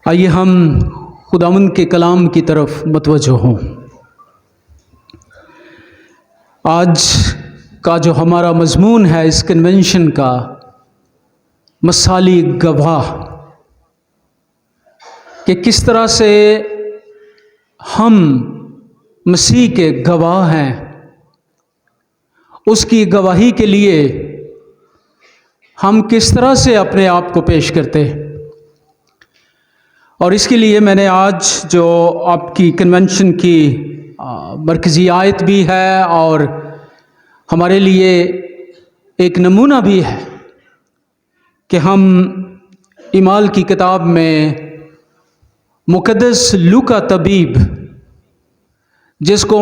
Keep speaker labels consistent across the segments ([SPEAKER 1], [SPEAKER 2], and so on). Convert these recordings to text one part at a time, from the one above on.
[SPEAKER 1] آئیے ہم خداوند کے کلام کی طرف متوجہ ہوں۔ آج کا جو ہمارا مضمون ہے اس کنونشن کا، مثالی گواہ، کہ کس طرح سے ہم مسیح کے گواہ ہیں، اس کی گواہی کے لیے ہم کس طرح سے اپنے آپ کو پیش کرتے۔ اور اس کے لیے میں نے آج جو آپ کی کنونشن کی مرکزی آیت بھی ہے اور ہمارے لیے ایک نمونہ بھی ہے کہ ہم اعمال کی کتاب میں مقدس لوکا طبیب، جس کو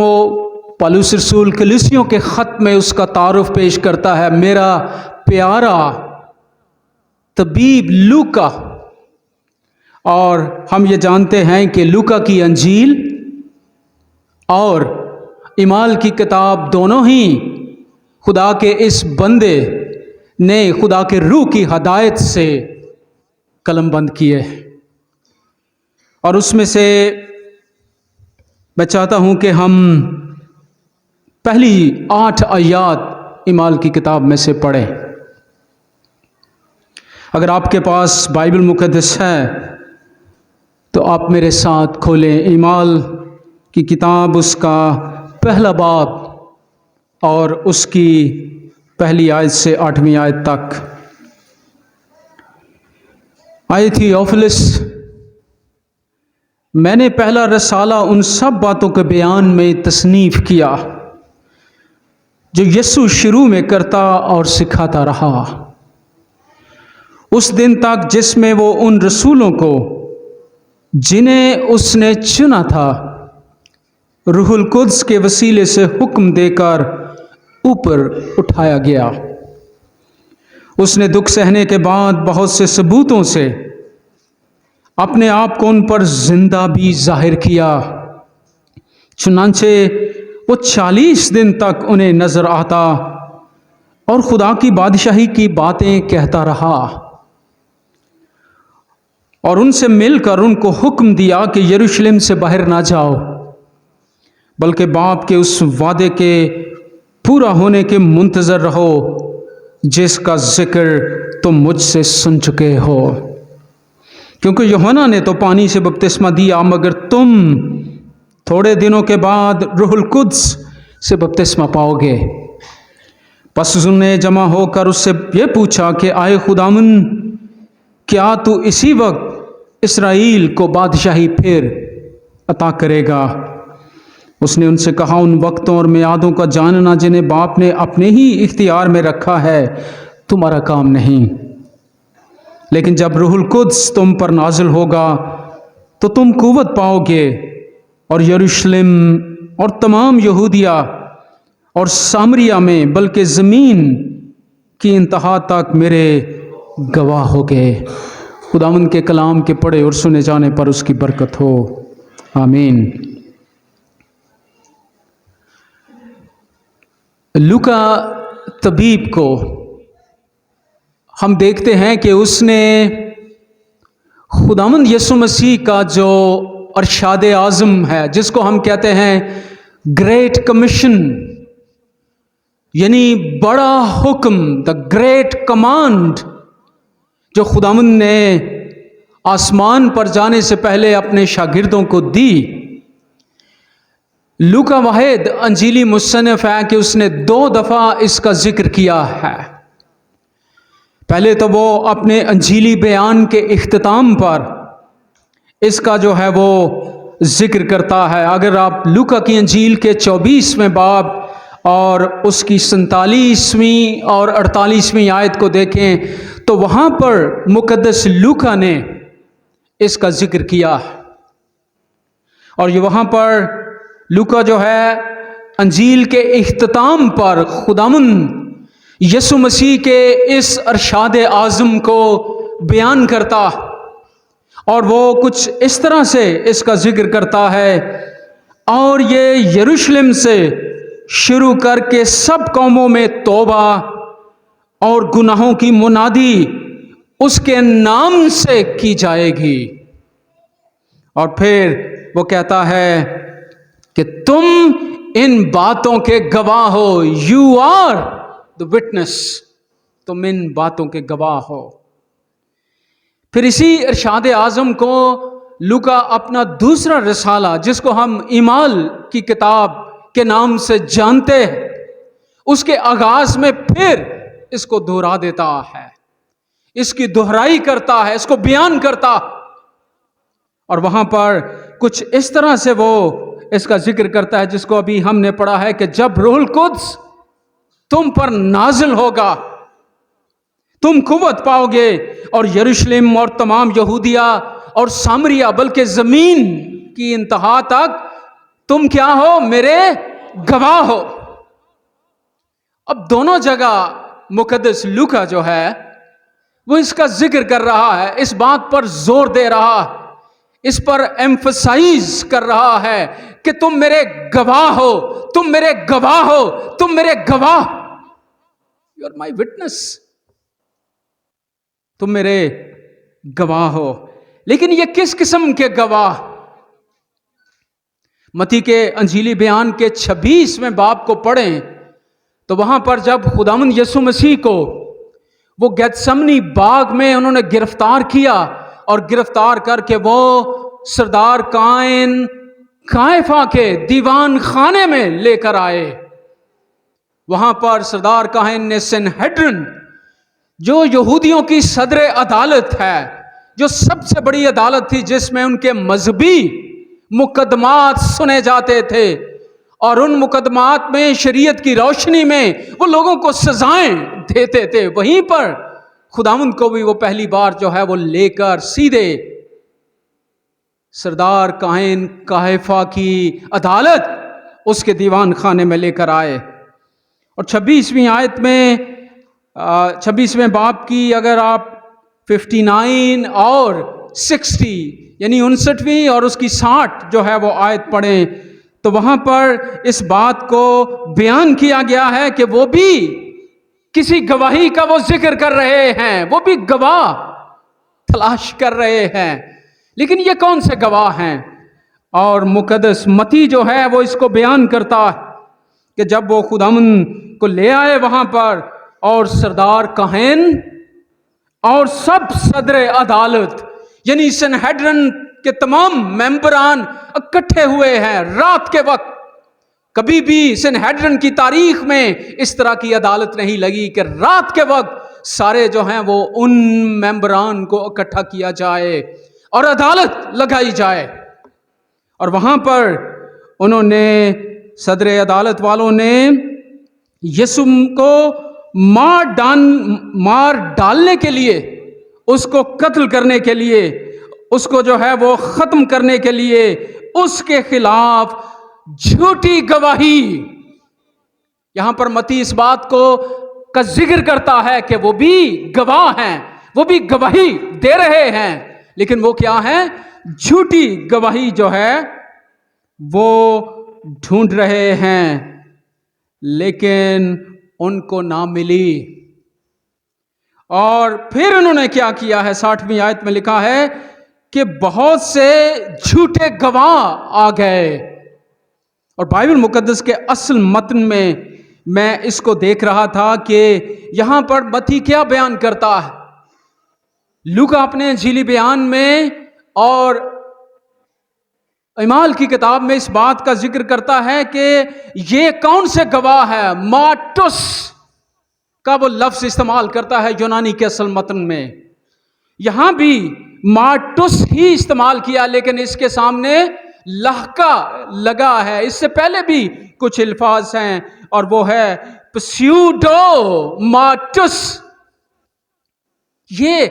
[SPEAKER 1] پالوس رسول کلیسیوں کے خط میں اس کا تعارف پیش کرتا ہے، میرا پیارا طبیب لوکا، اور ہم یہ جانتے ہیں کہ لوکا کی انجیل اور اعمال کی کتاب دونوں ہی خدا کے اس بندے نے خدا کے روح کی ہدایت سے قلم بند کیے، اور اس میں سے میں چاہتا ہوں کہ ہم پہلی 8 آیات اعمال کی کتاب میں سے پڑھیں۔ اگر آپ کے پاس بائبل مقدس ہے تو آپ میرے ساتھ کھولیں اعمال کی کتاب، اس کا پہلا باب اور اس کی پہلی آیت سے 8ویں آیت تک۔ آئی تھیوفلس، میں نے پہلا رسالہ ان سب باتوں کے بیان میں تصنیف کیا جو یسوع شروع میں کرتا اور سکھاتا رہا، اس دن تک جس میں وہ ان رسولوں کو جنہیں اس نے چنا تھا روح القدس کے وسیلے سے حکم دے کر اوپر اٹھایا گیا۔ اس نے دکھ سہنے کے بعد بہت سے ثبوتوں سے اپنے آپ کو ان پر زندہ بھی ظاہر کیا، چنانچہ وہ 40 دن تک انہیں نظر آتا اور خدا کی بادشاہی کی باتیں کہتا رہا، اور ان سے مل کر ان کو حکم دیا کہ یروشلم سے باہر نہ جاؤ، بلکہ باپ کے اس وعدے کے پورا ہونے کے منتظر رہو جس کا ذکر تم مجھ سے سن چکے ہو، کیونکہ یوحنا نے تو پانی سے بپتسمہ دیا، مگر تم تھوڑے دنوں کے بعد روح القدس سے بپتسمہ پاؤ گے۔ پس انہوں نے جمع ہو کر اس سے یہ پوچھا کہ آئے خداوند، کیا تو اسی وقت اسرائیل کو بادشاہی پھر عطا کرے گا؟ اس نے ان سے کہا، ان وقتوں اور میعادوں کا جاننا جنہیں باپ نے اپنے ہی اختیار میں رکھا ہے تمہارا کام نہیں، لیکن جب روح القدس تم پر نازل ہوگا تو تم قوت پاؤ گے، اور یروشلم اور تمام یہودیہ اور سامریہ میں بلکہ زمین کی انتہا تک میرے گواہ ہوگے۔ خداوند کے کلام کے پڑھے اور سنے جانے پر اس کی برکت ہو، آمین۔ لوکا طبیب کو ہم دیکھتے ہیں کہ اس نے خداوند یسوع مسیح کا جو ارشاد اعظم ہے، جس کو ہم کہتے ہیں گریٹ کمیشن، یعنی بڑا حکم، دا گریٹ کمانڈ، جو خداوند نے آسمان پر جانے سے پہلے اپنے شاگردوں کو دی۔ لوکا واحد انجیلی مصنف ہے کہ اس نے 2 دفعہ اس کا ذکر کیا ہے۔ پہلے تو وہ اپنے انجیلی بیان کے اختتام پر اس کا جو ہے وہ ذکر کرتا ہے۔ اگر آپ لوکا کی انجیل کے 24ویں باب اور اس کی 47ویں اور 48ویں آیت کو دیکھیں تو وہاں پر مقدس لوکا نے اس کا ذکر کیا، اور یہ وہاں پر لوکا جو ہے انجیل کے اختتام پر خداوند یسوع مسیح کے اس ارشاد اعظم کو بیان کرتا، اور وہ کچھ اس طرح سے اس کا ذکر کرتا ہے، اور یہ یروشلم سے شروع کر کے سب قوموں میں توبہ اور گناہوں کی منادی اس کے نام سے کی جائے گی۔ اور پھر وہ کہتا ہے کہ تم ان باتوں کے گواہ ہو. You are the witness. تم ان باتوں کے گواہ ہو. پھر اسی ارشاد اعظم کو لوکا اپنا دوسرا رسالہ، جس کو ہم اعمال کی کتاب کے نام سے جانتے ہیں، اس کے آغاز میں پھر اس کو دہرا دیتا ہے، اس کی دہرائی کرتا ہے، اس کو بیان کرتا. اور وہاں پر کچھ اس طرح سے وہ اس کا ذکر کرتا ہے جس کو ابھی ہم نے پڑھا ہے کہ جب روح القدس تم پر نازل ہوگا تم قوت پاؤ گے، اور یروشلم اور تمام یہودیہ اور سامریہ بلکہ زمین کی انتہا تک تم کیا ہو؟ میرے گواہ ہو. اب دونوں جگہ مقدس لوکا جو ہے وہ اس کا ذکر کر رہا ہے، اس بات پر زور دے رہا ہے، اس پر ایمفسائز کر رہا ہے کہ تم میرے گواہ ہو، تم میرے گواہ ہو، تم میرے گواہ. You are my witness. تم میرے گواہ ہو. لیکن یہ کس قسم کے گواہ؟ متی کے انجیلی بیان کے 26ویں باب کو پڑھیں تو وہاں پر جب خداوند یسوع مسیح کو وہ گیتسمنی باغ میں انہوں نے گرفتار کیا، اور گرفتار کر کے وہ سردار قائفہ کے دیوان خانے میں لے کر آئے. وہاں پر سردار کاہن نے سنہیڈرن، جو یہودیوں کی صدر عدالت ہے، جو سب سے بڑی عدالت تھی جس میں ان کے مذہبی مقدمات سنے جاتے تھے، اور ان مقدمات میں شریعت کی روشنی میں وہ لوگوں کو سزائیں دیتے تھے، وہیں پر خداوند کو بھی وہ پہلی بار جو ہے وہ لے کر سیدھے سردار کاہن قائفہ کی عدالت، اس کے دیوان خانے میں لے کر آئے. اور 26ویں آیت میں 26ویں باب کی اگر آپ 59 اور 60 یعنی 59ویں اور اس کی 60 جو ہے وہ آیت پڑھیں تو وہاں پر اس بات کو بیان کیا گیا ہے کہ وہ بھی کسی گواہی کا وہ ذکر کر رہے ہیں، وہ بھی گواہ تلاش کر رہے ہیں. لیکن یہ کون سے گواہ ہیں؟ اور مقدس متی جو ہے وہ اس کو بیان کرتا ہے کہ جب وہ خداوند کو لے آئے وہاں پر، اور سردار کاہن اور سب صدر عدالت یعنی سنہیڈرن کے تمام ممبران اکٹھے ہوئے ہیں رات کے وقت. کبھی بھی سنہیڈرن کی تاریخ میں اس طرح کی عدالت نہیں لگی کہ رات کے وقت سارے جو ہیں وہ ان ممبران کو اکٹھا کیا جائے اور عدالت لگائی جائے. اور وہاں پر انہوں نے صدر عدالت والوں نے یسوع کو مار ڈالنے کے لیے، اس کو قتل کرنے کے لیے، اس کو جو ہے وہ ختم کرنے کے لیے اس کے خلاف جھوٹی گواہی. یہاں پر متی اس بات کو کا ذکر کرتا ہے کہ وہ بھی گواہ ہیں، وہ بھی گواہی دے رہے ہیں، لیکن وہ کیا ہے؟ جھوٹی گواہی جو ہے وہ ڈھونڈ رہے ہیں، لیکن ان کو نہ ملی. اور پھر انہوں نے کیا کیا ہے؟ 60ویں آیت میں لکھا ہے کہ بہت سے جھوٹے گواہ آ گئے. اور بائبل مقدس کے اصل متن میں اس کو دیکھ رہا تھا کہ یہاں پر متی کیا بیان کرتا ہے. لوکا اپنے انجیلی بیان میں اور اعمال کی کتاب میں اس بات کا ذکر کرتا ہے کہ یہ کون سے گواہ ہے. مارٹس کا وہ لفظ استعمال کرتا ہے یونانی کے اصل متن میں. یہاں بھی مارٹس ہی استعمال کیا، لیکن اس کے سامنے لہکا لگا ہے. اس سے پہلے بھی کچھ الفاظ ہیں اور وہ ہے پسیوڈو مارٹس. یہ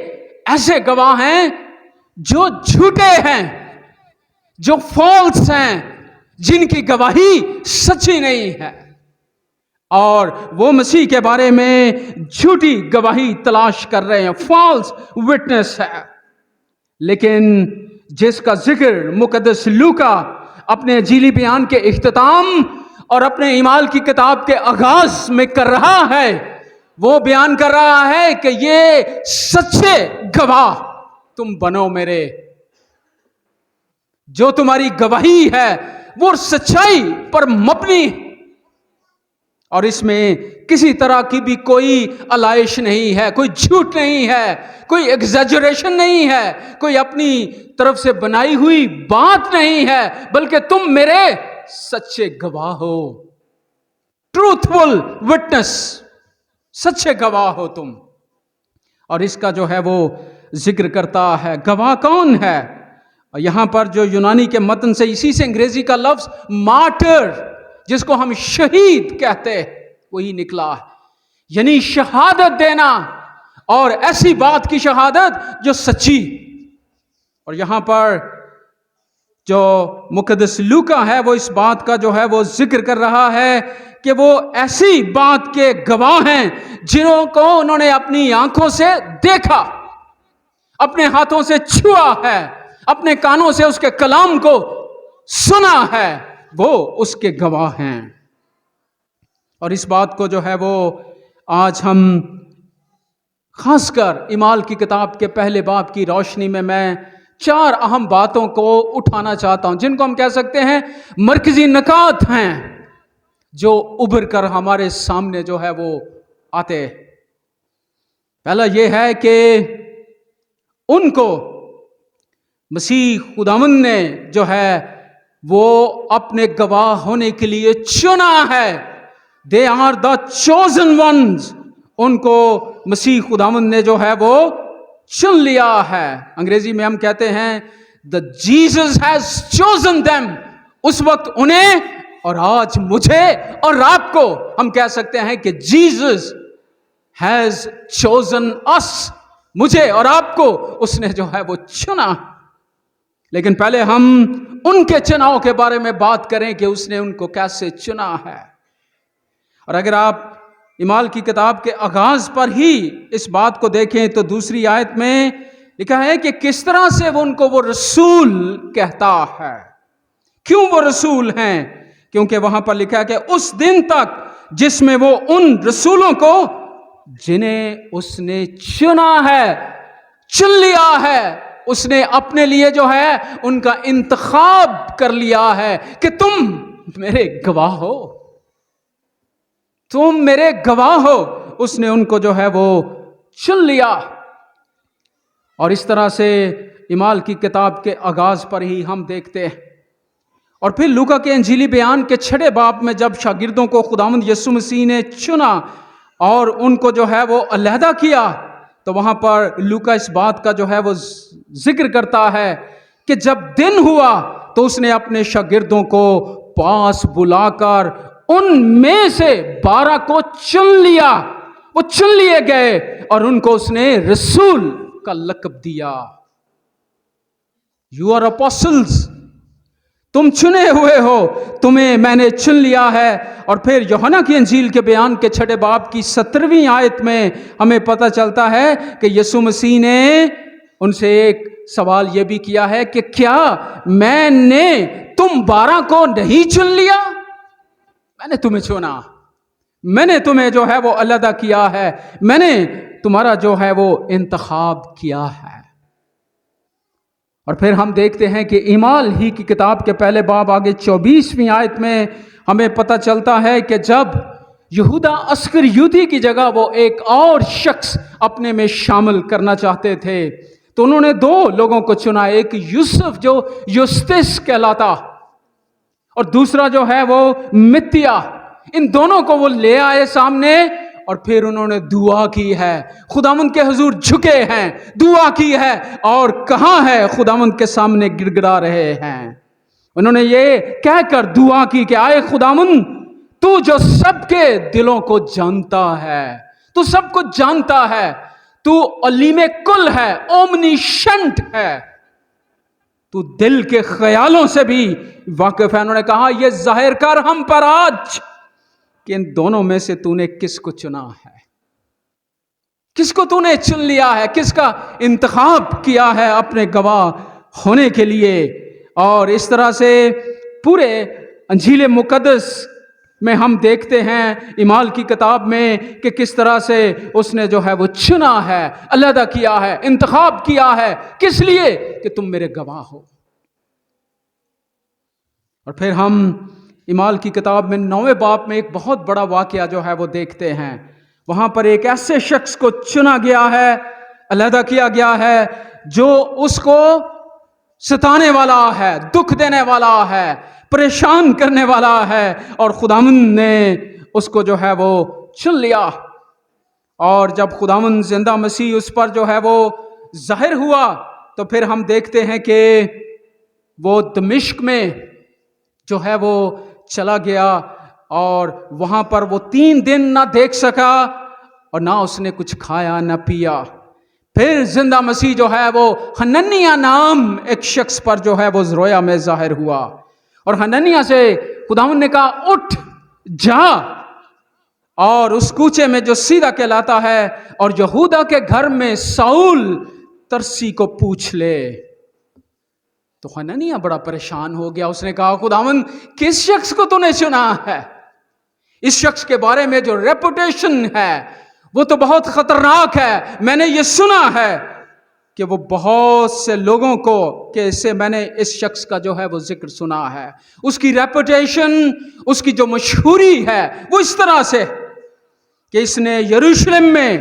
[SPEAKER 1] ایسے گواہ ہیں جو جھوٹے ہیں، جو فالس ہیں، جن کی گواہی سچی نہیں ہے، اور وہ مسیح کے بارے میں جھوٹی گواہی تلاش کر رہے ہیں، فالس وٹنس ہے. لیکن جس کا ذکر مقدس لوکا اپنے انجیلی بیان کے اختتام اور اپنے اعمال کی کتاب کے آغاز میں کر رہا ہے، وہ بیان کر رہا ہے کہ یہ سچے گواہ تم بنو میرے. جو تمہاری گواہی ہے وہ سچائی پر مبنی، اور اس میں کسی طرح کی بھی کوئی الائش نہیں ہے، کوئی جھوٹ نہیں ہے، کوئی ایگزیجریشن نہیں ہے، کوئی اپنی طرف سے بنائی ہوئی بات نہیں ہے، بلکہ تم میرے سچے گواہ ہو، ٹروتھفل وٹنس، سچے گواہ ہو تم۔ اور اس کا جو ہے وہ ذکر کرتا ہے گواہ کون ہے، اور یہاں پر جو یونانی کے متن سے اسی سے انگریزی کا لفظ مارٹر، جس کو ہم شہید کہتے ہیں، وہی نکلا ہے، یعنی شہادت دینا، اور ایسی بات کی شہادت جو سچی۔ اور یہاں پر جو مقدس لوکا ہے وہ اس بات کا جو ہے وہ ذکر کر رہا ہے کہ وہ ایسی بات کے گواہ ہیں جنہوں کو انہوں نے اپنی آنکھوں سے دیکھا، اپنے ہاتھوں سے چھوا ہے، اپنے کانوں سے اس کے کلام کو سنا ہے، وہ اس کے گواہ ہیں۔ اور اس بات کو جو ہے وہ آج ہم خاص کر اعمال کی کتاب کے پہلے باب کی روشنی میں 4 اہم باتوں کو اٹھانا چاہتا ہوں، جن کو ہم کہہ سکتے ہیں مرکزی نکات ہیں، جو ابھر کر ہمارے سامنے جو ہے وہ آتے۔ پہلا یہ ہے کہ ان کو مسیح خداوند نے جو ہے وہ اپنے گواہ ہونے کے لیے چنا ہے۔ They are the chosen ones۔ ان کو مسیح خداوند نے جو ہے وہ چن لیا ہے۔ انگریزی میں ہم کہتے ہیں the Jesus has chosen them۔ اس وقت انہیں اور آج مجھے اور آپ کو ہم کہہ سکتے ہیں کہ Jesus has chosen us۔ مجھے اور آپ کو اس نے جو ہے وہ چنا۔ لیکن پہلے ہم ان کے چناؤ کے بارے میں بات کریں کہ اس نے ان کو کیسے چنا ہے۔ اور اگر آپ اعمال کی کتاب کے آغاز پر ہی اس بات کو دیکھیں تو دوسری آیت میں لکھا ہے کہ کس طرح سے وہ ان کو وہ رسول کہتا ہے۔ کیوں وہ رسول ہیں؟ کیونکہ وہاں پر لکھا ہے کہ اس دن تک جس میں وہ ان رسولوں کو جنہیں اس نے چنا ہے، چن لیا ہے، اس نے اپنے لیے جو ہے ان کا انتخاب کر لیا ہے کہ تم میرے گواہ ہو، تم میرے گواہ ہو۔ اس نے ان کو جو ہے وہ چن لیا۔ اور اس طرح سے اعمال کی کتاب کے آغاز پر ہی ہم دیکھتے ہیں۔ اور پھر لوکا کے انجیلی بیان کے 6 باب میں جب شاگردوں کو خداوند یسوع مسیح نے چنا اور ان کو جو ہے وہ علیحدہ کیا، تو وہاں پر لوکا اس بات کا جو ہے وہ ذکر کرتا ہے کہ جب دن ہوا تو اس نے اپنے شاگردوں کو پاس بلا کر ان میں سے 12 کو چن لیا۔ وہ چن لیے گئے اور ان کو اس نے رسول کا لقب دیا۔ You are apostles۔ تم چنے ہوئے ہو، تمہیں میں نے چن لیا ہے۔ اور پھر یوحنا کی انجیل کے بیان کے 6 باب کی 17ویں آیت میں ہمیں پتہ چلتا ہے کہ یسوع مسیح نے ان سے ایک سوال یہ بھی کیا ہے کہ کیا میں نے تم 12 کو نہیں چن لیا؟ میں نے تمہیں چنا، میں نے تمہیں جو ہے وہ علیحدہ کیا ہے، میں نے تمہارا جو ہے وہ انتخاب کیا ہے۔ اور پھر ہم دیکھتے ہیں کہ اعمال ہی کی کتاب کے پہلے باب آگے 24ویں آیت میں ہمیں پتہ چلتا ہے کہ جب یہودا اسکریوتی کی جگہ وہ ایک اور شخص اپنے میں شامل کرنا چاہتے تھے تو انہوں نے 2 لوگوں کو چنا، ایک یوسف جو یوستس کہلاتا اور دوسرا جو ہے وہ متیا۔ ان دونوں کو وہ لے آئے سامنے اور پھر انہوں نے دعا کی ہے، خداوند کے حضور جھکے ہیں، دعا کی ہے، اور کہاں ہے خداوند کے سامنے گڑ گڑا رہے ہیں۔ انہوں نے یہ کہہ کر دعا کی کہ آئے خداوند، تو جو سب کے دلوں کو جانتا ہے، تو سب کو جانتا ہے، تو علیم کل ہے، اومنیشنٹ ہے، تو دل کے خیالوں سے بھی واقف ہے۔ انہوں نے کہا یہ ظاہر کر ہم پر آج کہ ان دونوں میں سے تو نے کس کو چنا ہے، کس کو تو نے چن لیا ہے، کس کا انتخاب کیا ہے اپنے گواہ ہونے کے لیے۔ اور اس طرح سے پورے انجیل مقدس میں ہم دیکھتے ہیں اعمال کی کتاب میں کہ کس طرح سے اس نے جو ہے وہ چنا ہے، علیحدہ کیا ہے، انتخاب کیا ہے، کس لیے کہ تم میرے گواہ ہو۔ اور پھر ہم اعمال کی کتاب میں 9ویں باب میں ایک بہت بڑا واقعہ جو ہے وہ دیکھتے ہیں. وہاں پر ایک ایسے شخص کو چنا گیا ہے، علیحدہ کیا گیا ہے، جو اس کو ستانے والا ہے، دکھ دینے والا ہے، پریشان کرنے والا ہے، اور خداوند نے اس کو جو ہے وہ چن لیا. اور جب خداوند زندہ مسیح اس پر جو ہے وہ ظاہر ہوا تو پھر ہم دیکھتے ہیں کہ وہ دمشق میں جو ہے وہ چلا گیا، اور وہاں پر وہ 3 دن نہ دیکھ سکا اور نہ اس نے کچھ کھایا نہ پیا. پھر زندہ مسیح جو ہے وہ حننیہ نام ایک شخص پر جو ہے وہ رویا میں ظاہر ہوا، اور حننیہ سے خداوند نے کہا اٹھ جا اور اس کوچے میں جو سیدھا کہلاتا ہے اور یہودا کے گھر میں ساؤل ترسی کو پوچھ لے. تو حننیہ بڑا پریشان ہو گیا. اس نے کہا خداوند کس شخص کو تو نے چنا ہے؟ اس شخص کے بارے میں جو ریپوٹیشن ہے وہ تو بہت خطرناک ہے. میں نے یہ سنا ہے کہ وہ بہت سے لوگوں کو کہ اس سے میں نے اس شخص کا جو ہے وہ ذکر سنا ہے. اس کی ریپوٹیشن، اس کی جو مشہوری ہے وہ اس طرح سے کہ اس نے یروشلم میں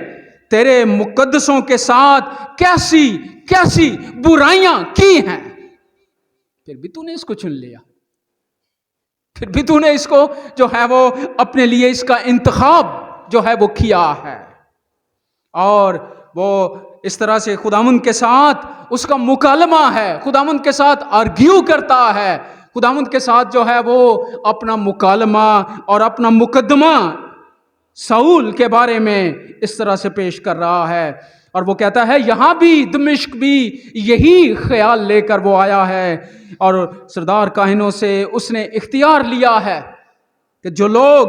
[SPEAKER 1] تیرے مقدسوں کے ساتھ کیسی کیسی برائیاں کی ہیں، پھر بھی تو نے اس کو چن لیا، پھر بھی تو نے اس کو جو ہے وہ اپنے لیے اس کا انتخاب جو ہے وہ کیا ہے. اور وہ اس طرح سے خداوند کے ساتھ اس کا مکالمہ ہے، خداوند کے ساتھ آرگیو کرتا ہے، خداوند کے ساتھ جو ہے وہ اپنا مکالمہ اور اپنا مقدمہ ساؤل کے بارے میں اس طرح سے پیش کر رہا ہے. اور وہ کہتا ہے یہاں بھی دمشق بھی یہی خیال لے کر وہ آیا ہے، اور سردار کاہنوں سے اس نے اختیار لیا ہے کہ جو لوگ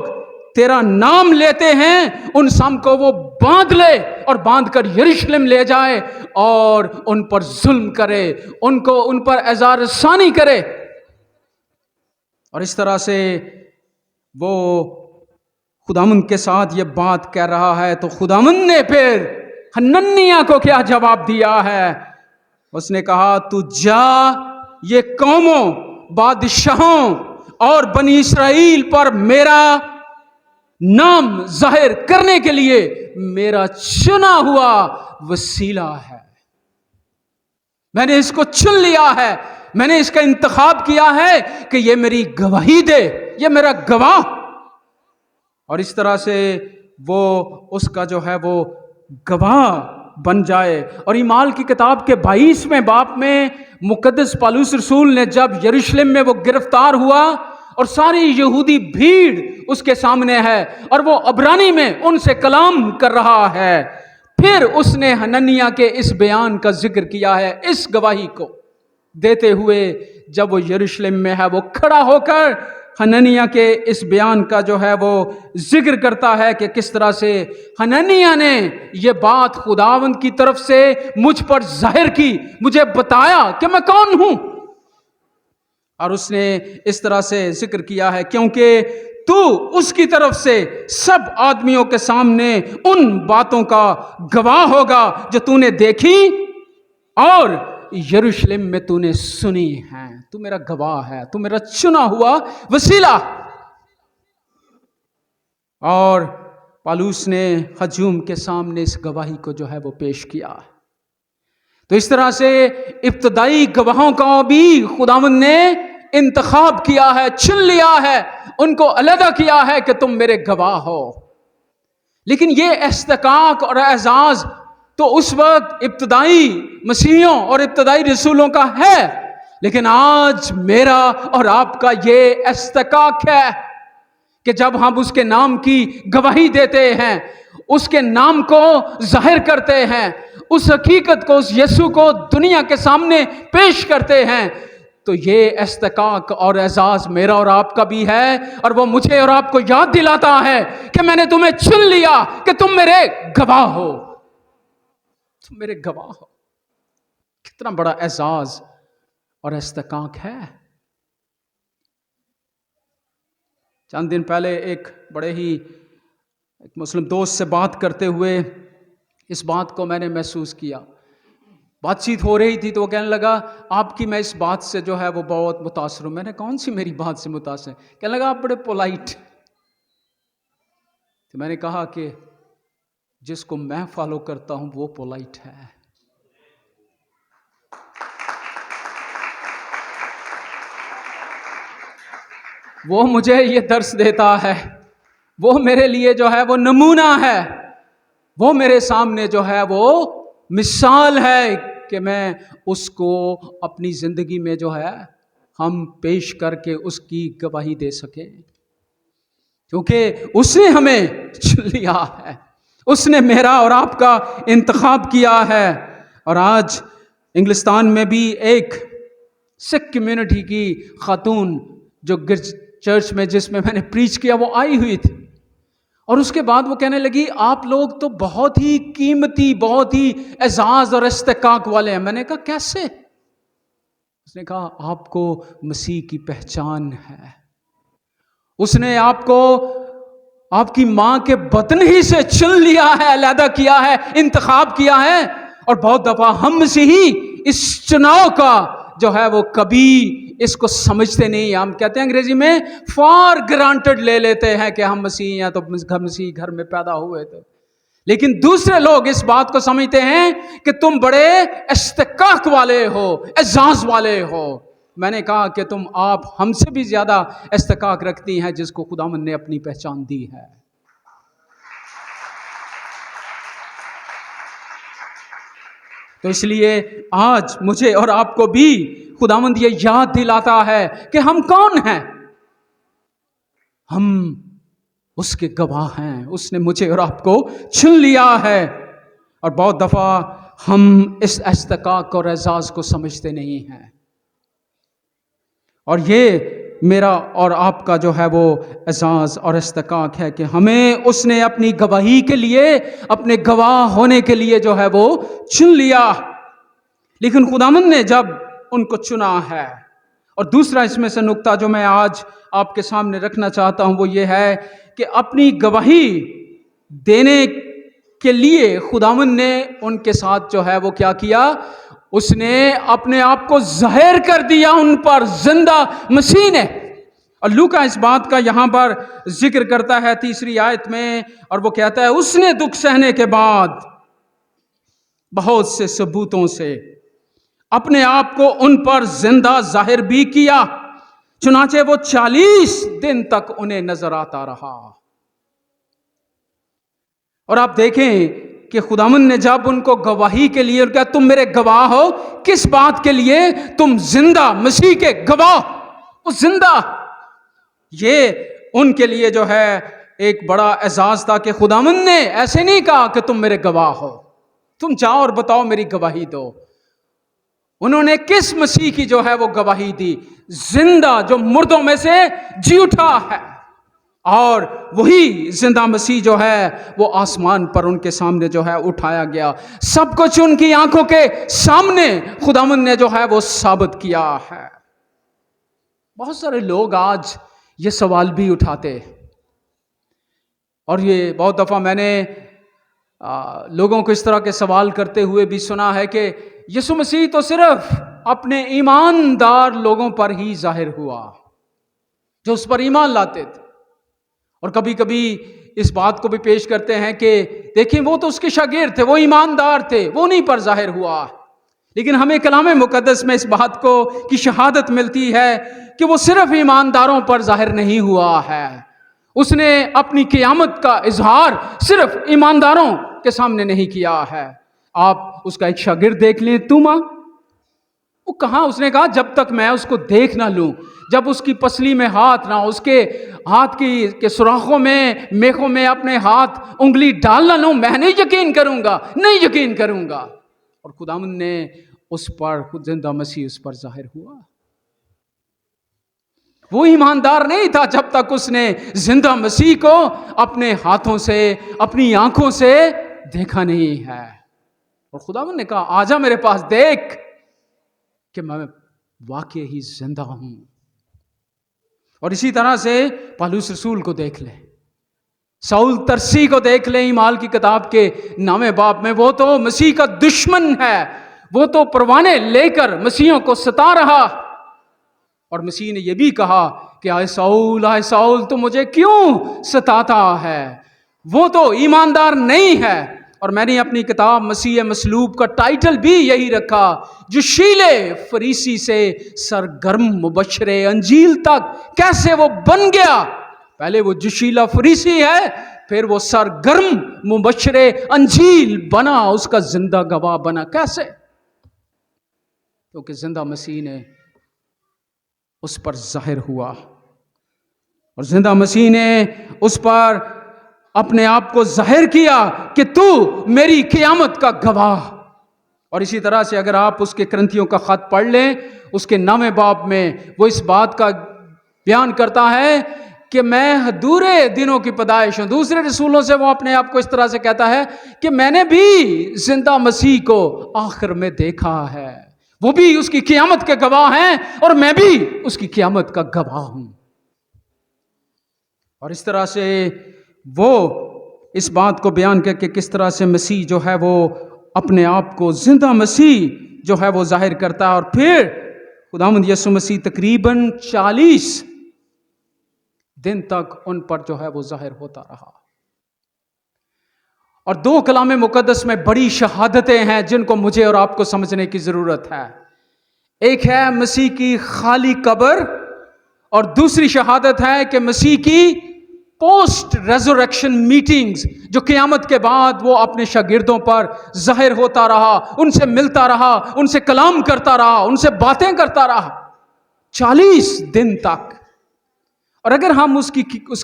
[SPEAKER 1] تیرا نام لیتے ہیں ان سب کو وہ باندھ لے اور باندھ کر یروشلم لے جائے اور ان پر ظلم کرے، ان پر اظہار ثانی کرے. اور اس طرح سے وہ خداوند کے ساتھ یہ بات کہہ رہا ہے. تو خداوند نے پھر حننیہ کو کیا جواب دیا ہے؟ اس نے کہا تو جا یہ قوموں، بادشاہوں اور بنی اسرائیل پر میرا نام ظاہر کرنے کے لیے میرا چنا ہوا وسیلہ ہے. میں نے اس کو چن لیا ہے، میں نے اس کا انتخاب کیا ہے کہ یہ میری گواہی دے، یہ میرا گواہ. اور اس طرح سے وہ اس کا جو ہے وہ گواہ بن جائے. اور اعمال کی کتاب کے 22ویں باب میں مقدس پالوس رسول نے جب یروشلم میں وہ گرفتار ہوا اور ساری یہودی بھیڑ اس کے سامنے ہے اور وہ عبرانی میں ان سے کلام کر رہا ہے، پھر اس نے حننیہ کے اس بیان کا ذکر کیا ہے، اس گواہی کو دیتے ہوئے جب وہ یروشلم میں ہے وہ کھڑا ہو کر حننیہ کے اس بیان کا جو ہے وہ ذکر کرتا ہے کہ کس طرح سے حننیہ نے یہ بات خداوند کی طرف سے مجھ پر ظاہر کی، مجھے بتایا کہ میں کون ہوں. اور اس نے اس طرح سے ذکر کیا ہے کیونکہ تو اس کی طرف سے سب آدمیوں کے سامنے ان باتوں کا گواہ ہوگا جو تو نے دیکھی اور یروشلم میں تو نے سنی ہے. تو میرا گواہ ہے، تو میرا چنا ہوا وسیلہ. اور پالوس نے ہجوم کے سامنے اس گواہی کو جو ہے وہ پیش کیا. تو اس طرح سے ابتدائی گواہوں کا بھی خداوند نے انتخاب کیا ہے، چن لیا ہے، ان کو علیحدہ کیا ہے کہ تم میرے گواہ ہو. لیکن یہ استحقاق اور اعزاز تو اس وقت ابتدائی مسیحیوں اور ابتدائی رسولوں کا ہے، لیکن آج میرا اور آپ کا یہ استحقاق ہے کہ جب ہم اس کے نام کی گواہی دیتے ہیں، اس کے نام کو ظاہر کرتے ہیں، اس حقیقت کو، اس یسوع کو دنیا کے سامنے پیش کرتے ہیں، تو یہ استحقاق اور اعزاز میرا اور آپ کا بھی ہے. اور وہ مجھے اور آپ کو یاد دلاتا ہے کہ میں نے تمہیں چن لیا کہ تم میرے گواہ ہو، تم میرے گواہ ہو. کتنا بڑا اعزاز اور استحقاق ہے. چند دن پہلے ایک بڑے ہی ایک مسلم دوست سے بات کرتے ہوئے اس بات کو میں نے محسوس کیا بات چیت ہو رہی تھی تو وہ کہنے لگا آپ کی میں اس بات سے جو ہے وہ بہت متاثر ہوں. میں نے کون سی میری بات سے متاثر؟ کہنے لگا آپ بڑے پولائٹ. تو میں نے کہا کہ جس کو میں فالو کرتا ہوں وہ پولائٹ ہے. وہ مجھے یہ درس دیتا ہے، وہ میرے لیے جو ہے وہ نمونہ ہے، وہ میرے سامنے جو ہے وہ مثال ہے کہ میں اس کو اپنی زندگی میں جو ہے ہم پیش کر کے اس کی گواہی دے سکیں، کیونکہ اس نے ہمیں چن لیا ہے، اس نے میرا اور آپ کا انتخاب کیا ہے. اور آج انگلستان میں بھی ایک سکھ کمیونٹی کی خاتون جو چرچ میں جس میں نے پریچ کیا وہ آئی ہوئی تھی، اور اس کے بعد وہ کہنے لگی آپ لوگ تو بہت ہی قیمتی، بہت ہی اعزاز اور استحقاق والے ہیں. میں نے کہا کیسے؟ اس نے کہا آپ کو مسیح کی پہچان ہے، اس نے آپ کو آپ کی ماں کے بطن ہی سے چن لیا ہے، علیحدہ کیا ہے، انتخاب کیا ہے. اور بہت دفعہ ہم مسیحی اس چناؤ کا جو ہے وہ کبھی اس کو سمجھتے نہیں. ہم کہتے ہیں انگریزی میں فار گرانٹڈ لے لیتے ہیں کہ ہم مسیحی ہیں تو مسیحی گھر میں پیدا ہوئے تھے، لیکن دوسرے لوگ اس بات کو سمجھتے ہیں کہ تم بڑے استحقاق والے ہو، اعزاز والے ہو. میں نے کہا کہ آپ ہم سے بھی زیادہ استحقاق رکھتی ہیں جس کو خداوند نے اپنی پہچان دی ہے. تو اس لیے آج مجھے اور آپ کو بھی خداوند یہ یاد دلاتا ہے کہ ہم کون ہیں. ہم اس کے گواہ ہیں، اس نے مجھے اور آپ کو چن لیا ہے. اور بہت دفعہ ہم اس استحقاق اور اعزاز کو سمجھتے نہیں ہیں، اور یہ میرا اور آپ کا جو ہے وہ اعزاز اور استحقاق ہے کہ ہمیں اس نے اپنی گواہی کے لیے، اپنے گواہ ہونے کے لیے جو ہے وہ چن لیا. لیکن خداوند نے جب ان کو چنا ہے، اور دوسرا اس میں سے نقطہ جو میں آج آپ کے سامنے رکھنا چاہتا ہوں وہ یہ ہے کہ اپنی گواہی دینے کے لیے خداوند نے ان کے ساتھ جو ہے وہ کیا کیا؟ اس نے اپنے آپ کو ظاہر کر دیا ان پر، زندہ مسیح نے. اور لوکا اس بات کا یہاں پر ذکر کرتا ہے 3 آیت میں، اور وہ کہتا ہے اس نے دکھ سہنے کے بعد بہت سے ثبوتوں سے اپنے آپ کو ان پر زندہ ظاہر بھی کیا، چنانچہ وہ 40 دن تک انہیں نظر آتا رہا. اور آپ دیکھیں کہ خداوند نے جب ان کو گواہی کے لیے کہا تم میرے گواہ ہو، کس بات کے لیے؟ تم زندہ مسیح کے گواہ. وہ زندہ، یہ ان کے لیے جو ہے ایک بڑا اعزاز تھا کہ خداوند نے ایسے نہیں کہا کہ تم میرے گواہ ہو، تم جاؤ اور بتاؤ میری گواہی دو. انہوں نے کس مسیح کی جو ہے وہ گواہی دی؟ زندہ، جو مردوں میں سے جی اٹھا ہے. اور وہی زندہ مسیح جو ہے وہ آسمان پر ان کے سامنے جو ہے اٹھایا گیا. سب کچھ ان کی آنکھوں کے سامنے خداوند نے جو ہے وہ ثابت کیا ہے. بہت سارے لوگ آج یہ سوال بھی اٹھاتے، اور یہ بہت دفعہ میں نے لوگوں کو اس طرح کے سوال کرتے ہوئے بھی سنا ہے کہ یسوع مسیح تو صرف اپنے ایماندار لوگوں پر ہی ظاہر ہوا جو اس پر ایمان لاتے تھے. اور کبھی کبھی اس بات کو بھی پیش کرتے ہیں کہ دیکھیں وہ تو اس کے شاگرد تھے، وہ ایماندار تھے، وہ نہیں پر ظاہر ہوا. لیکن ہمیں کلام مقدس میں اس بات کو کی شہادت ملتی ہے کہ وہ صرف ایمانداروں پر ظاہر نہیں ہوا ہے، اس نے اپنی قیامت کا اظہار صرف ایمانداروں کے سامنے نہیں کیا ہے. آپ اس کا ایک شاگرد دیکھ لیں، توما، وہ کہاں؟ اس نے کہا جب تک میں اس کو دیکھ نہ لوں، جب اس کی پسلی میں ہاتھ نہ ہو، اس کے ہاتھ کے سوراخوں میں، میخوں میں اپنے ہاتھ انگلی ڈال نہ لوں، میں نہیں یقین کروں گا، نہیں یقین کروں گا. اور خداوند نے اس پر، خود زندہ مسیح اس پر ظاہر ہوا. وہ ایماندار نہیں تھا جب تک اس نے زندہ مسیح کو اپنے ہاتھوں سے، اپنی آنکھوں سے دیکھا نہیں ہے. اور خداوند نے کہا آجا میرے پاس دیکھ کہ میں واقعی ہی زندہ ہوں. اور اسی طرح سے پالوس رسول کو دیکھ لیں، ساؤل ترسی کو دیکھ لیں اعمال کی کتاب کے 9 باب میں. وہ تو مسیح کا دشمن ہے، وہ تو پروانے لے کر مسیحوں کو ستا رہا، اور مسیح نے یہ بھی کہا کہ اے ساؤل تو مجھے کیوں ستاتا ہے؟ وہ تو ایماندار نہیں ہے۔ اور میں نے اپنی کتاب مسیح مصلوب کا ٹائٹل بھی یہی رکھا، جوشیل فریسی سے سرگرم مبشر انجیل تک کیسے وہ بن گیا۔ پہلے وہ جوشیلا فریسی ہے، پھر وہ سرگرم مبشر انجیل بنا، اس کا زندہ گواہ بنا۔ کیسے؟ کیونکہ زندہ مسیح نے اس پر ظاہر ہوا، اور زندہ مسیح نے اس پر اپنے آپ کو ظاہر کیا کہ تو میری قیامت کا گواہ۔ اور اسی طرح سے اگر آپ اس کے کرنتھیوں کا خط پڑھ لیں، اس کے 9ویں باب میں وہ اس بات کا بیان کرتا ہے کہ میں حضورے دنوں کی پیدائش ہوں۔ دوسرے رسولوں سے وہ اپنے آپ کو اس طرح سے کہتا ہے کہ میں نے بھی زندہ مسیح کو آخر میں دیکھا ہے، وہ بھی اس کی قیامت کے گواہ ہیں اور میں بھی اس کی قیامت کا گواہ ہوں۔ اور اس طرح سے وہ اس بات کو بیان کر کے کس طرح سے مسیح جو ہے وہ اپنے آپ کو زندہ مسیح جو ہے وہ ظاہر کرتا ہے، اور پھر خداوند یسوع مسیح تقریباً 40 دن تک ان پر جو ہے وہ ظاہر ہوتا رہا۔ اور 2 کلام مقدس میں بڑی شہادتیں ہیں جن کو مجھے اور آپ کو سمجھنے کی ضرورت ہے۔ ایک ہے مسیح کی خالی قبر، اور دوسری شہادت ہے کہ مسیح کی پوسٹ ریزوریکشن میٹنگز، جو قیامت کے بعد وہ اپنے شاگردوں پر ظاہر ہوتا رہا، ان سے ملتا رہا، ان سے کلام کرتا رہا، ان سے باتیں کرتا رہا 40 دن تک۔ اور اگر ہم اس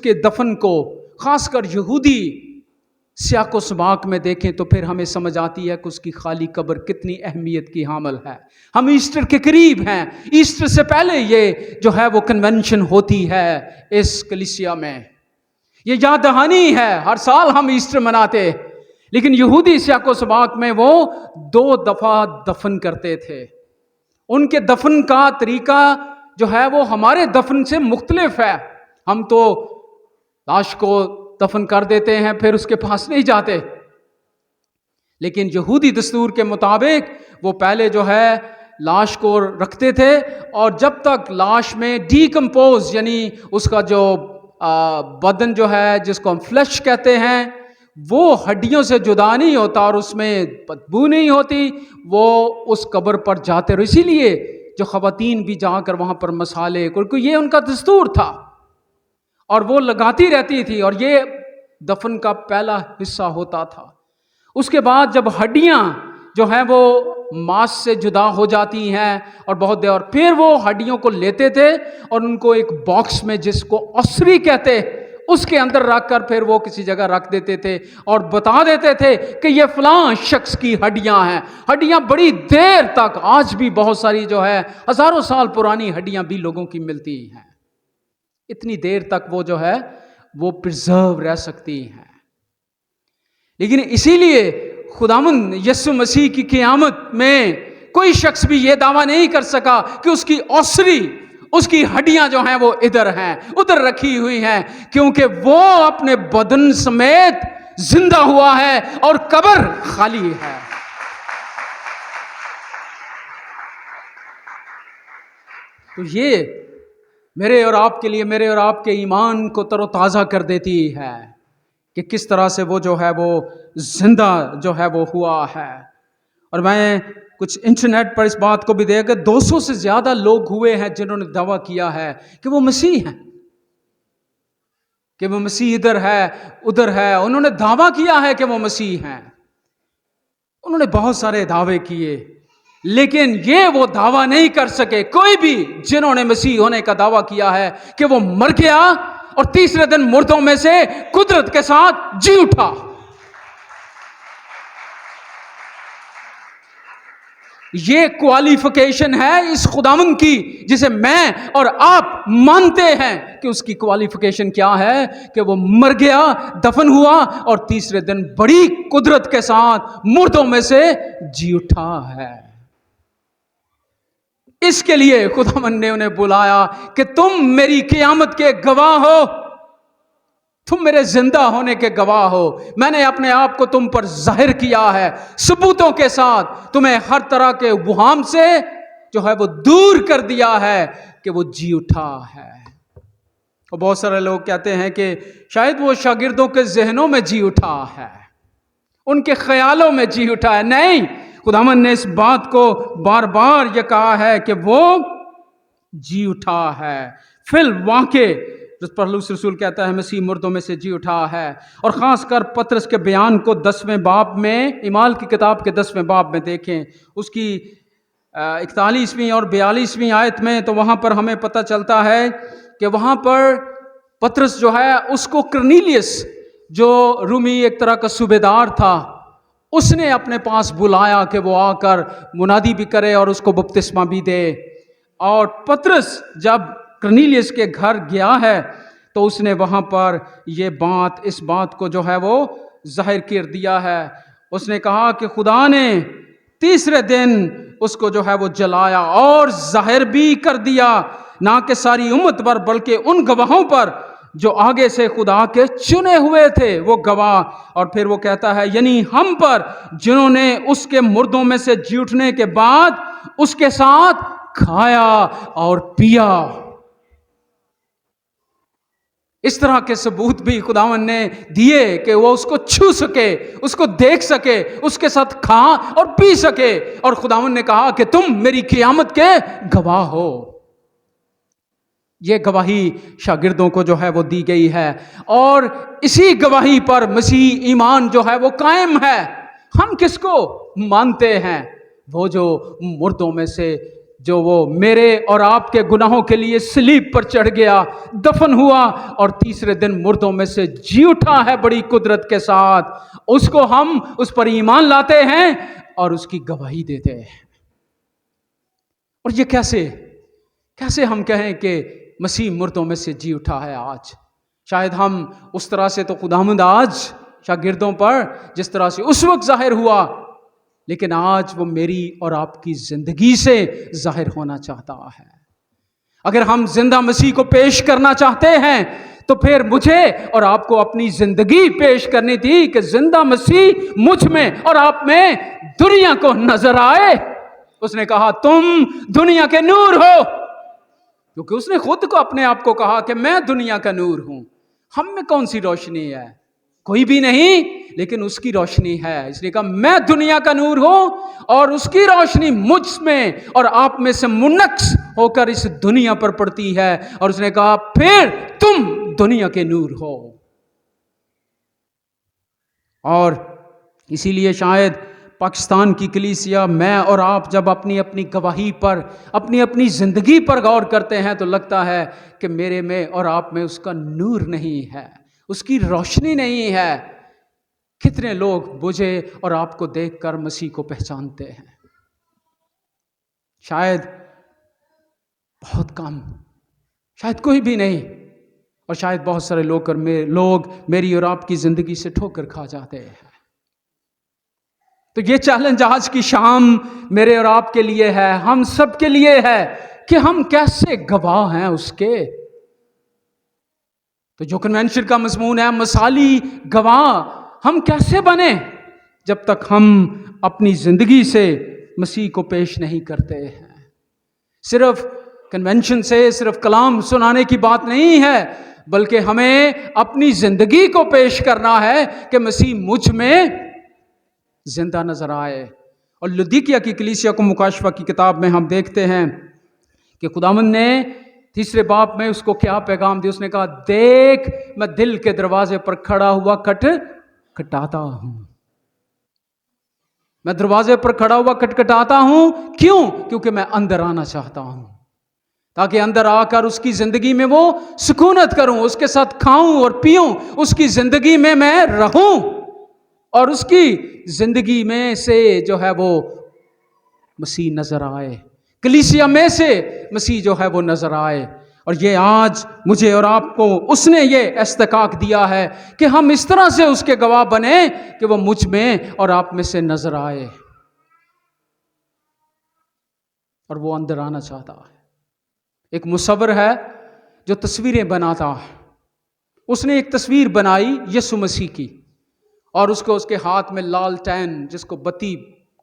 [SPEAKER 1] کے دفن کو خاص کر یہودی سیاق و سباق میں دیکھیں تو پھر ہمیں سمجھ آتی ہے کہ اس کی خالی قبر کتنی اہمیت کی حامل ہے۔ ہم ایسٹر کے قریب ہیں، ایسٹر سے پہلے یہ جو ہے وہ کنونشن ہوتی ہے اس کلیسیا میں، یہ یاد دہانی ہے، ہر سال ہم ایسٹر مناتے، لیکن یہودی سیاق و سباق میں وہ 2 دفعہ دفن کرتے تھے۔ ان کے دفن کا طریقہ جو ہے وہ ہمارے دفن سے مختلف ہے۔ ہم تو لاش کو دفن کر دیتے ہیں، پھر اس کے پاس نہیں جاتے، لیکن یہودی دستور کے مطابق وہ پہلے جو ہے لاش کو رکھتے تھے، اور جب تک لاش میں ڈیکمپوز یعنی اس کا جو بدن جو ہے جس کو ہم فلیش کہتے ہیں وہ ہڈیوں سے جدا نہیں ہوتا اور اس میں بدبو نہیں ہوتی، وہ اس قبر پر جاتے رہے۔ اسی لیے جو خواتین بھی جا کر وہاں پر مسالے، کیونکہ یہ ان کا دستور تھا، اور وہ لگاتی رہتی تھی، اور یہ دفن کا پہلا حصہ ہوتا تھا۔ اس کے بعد جب ہڈیاں جو ہیں وہ ماس سے جدا ہو جاتی ہیں اور بہت دیر، اور پھر وہ ہڈیوں کو لیتے تھے اور ان کو ایک باکس میں جس کو اوسری کہتے اس کے اندر رکھ کر پھر وہ کسی جگہ رکھ دیتے تھے اور بتا دیتے تھے کہ یہ فلاں شخص کی ہڈیاں ہیں۔ ہڈیاں بڑی دیر تک، آج بھی بہت ساری جو ہے ہزاروں سال پرانی ہڈیاں بھی لوگوں کی ملتی ہیں، اتنی دیر تک وہ جو ہے وہ پرزرو رہ سکتی ہیں۔ لیکن اسی لیے خداوند یسوع مسیح کی قیامت میں کوئی شخص بھی یہ دعویٰ نہیں کر سکا کہ اس کی اوسری، اس کی ہڈیاں جو ہیں وہ ادھر ہیں، ادھر رکھی ہوئی ہیں، کیونکہ وہ اپنے بدن سمیت زندہ ہوا ہے اور قبر خالی ہے۔ تو یہ میرے اور آپ کے لیے، میرے اور آپ کے ایمان کو تر و تازہ کر دیتی ہے کہ کس طرح سے وہ جو ہے وہ زندہ جو ہے وہ ہوا ہے۔ اور میں کچھ انٹرنیٹ پر اس بات کو بھی دیکھا کہ 200 سے زیادہ لوگ ہوئے ہیں جنہوں نے دعویٰ کیا ہے کہ وہ مسیح ہیں، کہ وہ مسیح ادھر ہے ادھر ہے۔ انہوں نے دعویٰ کیا ہے کہ وہ مسیح ہیں، انہوں نے بہت سارے دعوے کیے، لیکن یہ وہ دعویٰ نہیں کر سکے کوئی بھی جنہوں نے مسیح ہونے کا دعویٰ کیا ہے کہ وہ مر گیا اور تیسرے دن مردوں میں سے قدرت کے ساتھ جی اٹھا۔ یہ کوالیفیکیشن ہے اس خداوند کی جسے میں اور آپ مانتے ہیں کہ اس کی کوالیفیکیشن کیا ہے کہ وہ مر گیا، دفن ہوا اور تیسرے دن بڑی قدرت کے ساتھ مردوں میں سے جی اٹھا ہے۔ اس کے لیے خداوند نے انہیں بلایا کہ تم میری قیامت کے گواہ ہو، تم میرے زندہ ہونے کے گواہ ہو. میں نے اپنے آپ کو تم پر ظاہر کیا ہے ثبوتوں کے ساتھ. تمہیں ہر طرح کے وہام سے جو ہے وہ دور کر دیا ہے کہ وہ جی اٹھا ہے. اور بہت سارے لوگ کہتے ہیں کہ شاید وہ شاگردوں کے ذہنوں میں جی اٹھا ہے، ان کے خیالوں میں جی اٹھا ہے. نہیں، خداوند نے اس بات کو بار بار یہ کہا ہے کہ وہ جی اٹھا ہے. فی الواقع جس پر پولس رسول کہتا ہے مسیح مردوں میں سے جی اٹھا ہے. اور خاص کر پطرس کے بیان کو 10ویں باب میں، اعمال کی کتاب کے 10ویں باب میں دیکھیں، اس کی 41ویں اور 42ویں آیت میں، تو وہاں پر ہمیں پتہ چلتا ہے کہ وہاں پر پطرس جو ہے اس کو کرنیلیس، جو رومی ایک طرح کا صوبیدار تھا، اس نے اپنے پاس بلایا کہ وہ آ کر منادی بھی کرے اور اس کو بپتسمہ بھی دے. اور پطرس جب کرنیلیس کے گھر گیا ہے تو اس نے وہاں پر یہ بات، اس بات کو جو ہے وہ ظاہر کر دیا ہے. اس نے کہا کہ خدا نے تیسرے دن اس کو جو ہے وہ جلایا اور ظاہر بھی کر دیا، نہ کہ ساری امت پر بلکہ ان گواہوں پر جو آگے سے خدا کے چنے ہوئے تھے، وہ گواہ. اور پھر وہ کہتا ہے یعنی ہم پر، جنہوں نے اس کے مردوں میں سے جی اٹھنے کے بعد اس کے ساتھ کھایا اور پیا. اس طرح کے ثبوت بھی خداوند نے دیے کہ وہ اس کو چھو سکے، اس کو دیکھ سکے، اس کے ساتھ کھا اور پی سکے. اور خداوند نے کہا کہ تم میری قیامت کے گواہ ہو. یہ گواہی شاگردوں کو جو ہے وہ دی گئی ہے، اور اسی گواہی پر مسیح ایمان جو ہے وہ قائم ہے. ہم کس کو مانتے ہیں؟ وہ جو مردوں میں سے، جو وہ میرے اور آپ کے گناہوں کے لیے صلیب پر چڑھ گیا، دفن ہوا اور تیسرے دن مردوں میں سے جی اٹھا ہے بڑی قدرت کے ساتھ. اس کو ہم اس پر ایمان لاتے ہیں اور اس کی گواہی دیتے ہیں. اور یہ کیسے ہم کہیں کہ مسیح مردوں میں سے جی اٹھا ہے آج؟ شاید ہم اس طرح سے تو خداوند آج شاگردوں پر جس طرح سے اس وقت ظاہر ہوا، لیکن آج وہ میری اور آپ کی زندگی سے ظاہر ہونا چاہتا ہے. اگر ہم زندہ مسیح کو پیش کرنا چاہتے ہیں تو پھر مجھے اور آپ کو اپنی زندگی پیش کرنی تھی کہ زندہ مسیح مجھ میں اور آپ میں دنیا کو نظر آئے. اس نے کہا تم دنیا کے نور ہو، کیونکہ اس نے خود کو اپنے آپ کو کہا کہ میں دنیا کا نور ہوں. ہم میں کون سی روشنی ہے؟ کوئی بھی نہیں، لیکن اس کی روشنی ہے. اس نے کہا میں دنیا کا نور ہوں اور اس کی روشنی مجھ میں اور آپ میں سے منعکس ہو کر اس دنیا پر پڑتی ہے. اور اس نے کہا پھر تم دنیا کے نور ہو. اور اسی لیے شاید پاکستان کی کلیسیا، میں اور آپ جب اپنی اپنی گواہی پر، اپنی اپنی زندگی پر غور کرتے ہیں تو لگتا ہے کہ میرے میں اور آپ میں اس کا نور نہیں ہے، اس کی روشنی نہیں ہے. کتنے لوگ مجھے اور آپ کو دیکھ کر مسیح کو پہچانتے ہیں؟ شاید بہت کم، شاید کوئی بھی نہیں. اور شاید بہت سارے لوگ میری اور آپ کی زندگی سے ٹھوکر کھا جاتے ہیں. تو یہ چیلنج آج کی شام میرے اور آپ کے لیے ہے، ہم سب کے لیے ہے کہ ہم کیسے گواہ ہیں اس کے. تو جو کنونشن کا مضمون ہے مثالی گواہ، ہم کیسے بنیں جب تک ہم اپنی زندگی سے مسیح کو پیش نہیں کرتے ہیں. صرف کنونشن سے صرف کلام سنانے کی بات نہیں ہے، بلکہ ہمیں اپنی زندگی کو پیش کرنا ہے کہ مسیح مجھ میں زندہ نظر آئے. اور لودیکیا کی کلیسیا کو مکاشفہ کی کتاب میں ہم دیکھتے ہیں کہ خداوند نے تیسرے باب میں اس کو کیا پیغام دیا. اس نے کہا دیکھ میں دل کے دروازے پر کھڑا ہوا کھٹکھٹاتا ہوں. میں دروازے پر کھڑا ہوا کھٹکھٹاتا ہوں. کیوں؟ کیونکہ میں اندر آنا چاہتا ہوں، تاکہ اندر آ کر اس کی زندگی میں وہ سکونت کروں، اس کے ساتھ کھاؤں اور پیوں، اس کی زندگی میں میں رہوں اور اس کی زندگی میں سے جو ہے وہ مسیح نظر آئے، کلیسیا میں سے مسیح جو ہے وہ نظر آئے. اور یہ آج مجھے اور آپ کو اس نے یہ استحقاق دیا ہے کہ ہم اس طرح سے اس کے گواہ بنیں کہ وہ مجھ میں اور آپ میں سے نظر آئے. اور وہ اندر آنا چاہتا ہے. ایک مصور ہے جو تصویریں بناتا ہے، اس نے ایک تصویر بنائی یسوع مسیح کی، اور اس کو اس کے ہاتھ میں لالٹین، جس کو بتی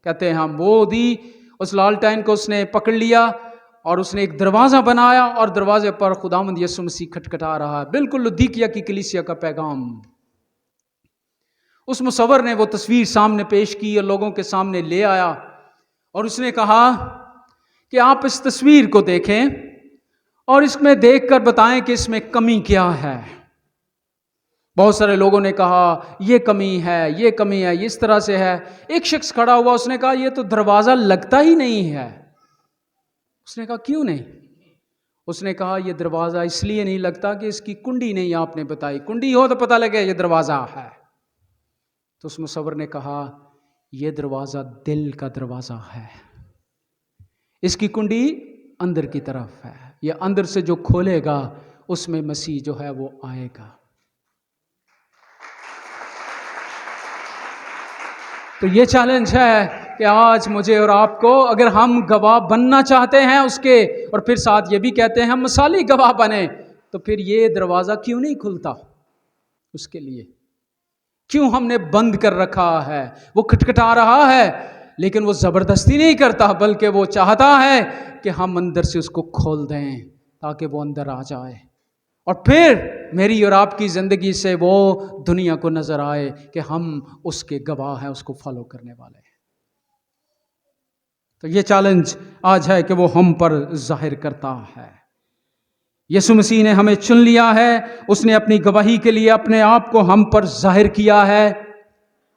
[SPEAKER 1] کہتے ہیں ہم، وہ دی۔ اس لالٹین کو اس نے پکڑ لیا اور اس نے ایک دروازہ بنایا، اور دروازے پر خداوند یسوع مسیح کھٹکھٹا رہا ہے، بالکل لودیکیا کی کلیسیا کا پیغام۔ اس مصور نے وہ تصویر سامنے پیش کی اور لوگوں کے سامنے لے آیا، اور اس نے کہا کہ آپ اس تصویر کو دیکھیں اور اس میں دیکھ کر بتائیں کہ اس میں کمی کیا ہے۔ بہت سارے لوگوں نے کہا یہ کمی ہے، یہ کمی ہے، اس طرح سے ہے۔ ایک شخص کھڑا ہوا، اس نے کہا یہ تو دروازہ لگتا ہی نہیں ہے۔ اس نے کہا کیوں نہیں؟ اس نے کہا یہ دروازہ اس لیے نہیں لگتا کہ اس کی کنڈی نہیں آپ نے بتائی، کنڈی ہو تو پتہ لگے یہ دروازہ ہے۔ تو اس مصور نے کہا یہ دروازہ دل کا دروازہ ہے، اس کی کنڈی اندر کی طرف ہے، یہ اندر سے جو کھولے گا اس میں مسیح جو ہے وہ آئے گا۔ تو یہ چیلنج ہے کہ آج مجھے اور آپ کو، اگر ہم گواہ بننا چاہتے ہیں اس کے، اور پھر ساتھ یہ بھی کہتے ہیں ہم مثالی گواہ بنیں، تو پھر یہ دروازہ کیوں نہیں کھلتا اس کے لیے؟ کیوں ہم نے بند کر رکھا ہے؟ وہ کھٹکھٹا رہا ہے لیکن وہ زبردستی نہیں کرتا، بلکہ وہ چاہتا ہے کہ ہم اندر سے اس کو کھول دیں تاکہ وہ اندر آ جائے، اور پھر میری اور آپ کی زندگی سے وہ دنیا کو نظر آئے کہ ہم اس کے گواہ ہیں، اس کو فالو کرنے والے ہیں۔ تو یہ چیلنج آج ہے کہ وہ ہم پر ظاہر کرتا ہے۔ یسوع مسیح نے ہمیں چن لیا ہے، اس نے اپنی گواہی کے لیے اپنے آپ کو ہم پر ظاہر کیا ہے،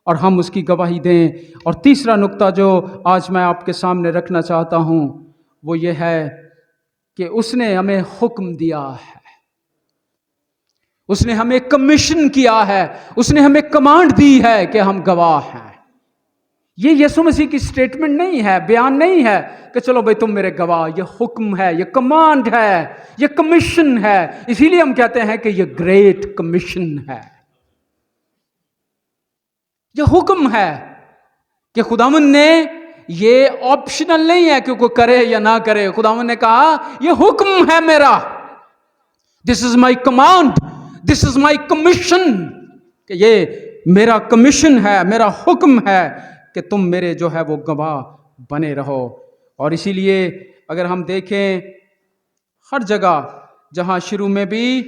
[SPEAKER 1] اور ہم اس کی گواہی دیں۔ اور تیسرا نقطہ جو آج میں آپ کے سامنے رکھنا چاہتا ہوں وہ یہ ہے کہ اس نے ہمیں حکم دیا ہے، اس نے ہمیں کمیشن کیا ہے، اس نے ہمیں کمانڈ دی ہے کہ ہم گواہ ہیں۔ یہ یسوع مسیح کی سٹیٹمنٹ نہیں ہے، بیان نہیں ہے کہ چلو بھائی تم میرے گواہ، یہ حکم ہے، یہ کمانڈ ہے، یہ کمیشن ہے۔ اسی لیے ہم کہتے ہیں کہ یہ گریٹ کمیشن ہے، یہ حکم ہے کہ خداوند نے، یہ آپشنل نہیں ہے کہ کوئی کرے یا نہ کرے۔ خداوند نے کہا یہ حکم ہے میرا، دس از مائی کمانڈ، دس از مائی کمیشن، کہ یہ میرا کمیشن ہے، میرا حکم ہے کہ تم میرے جو ہے وہ گواہ بنے رہو۔ اور اسی لیے اگر ہم دیکھیں ہر جگہ، جہاں شروع میں بھی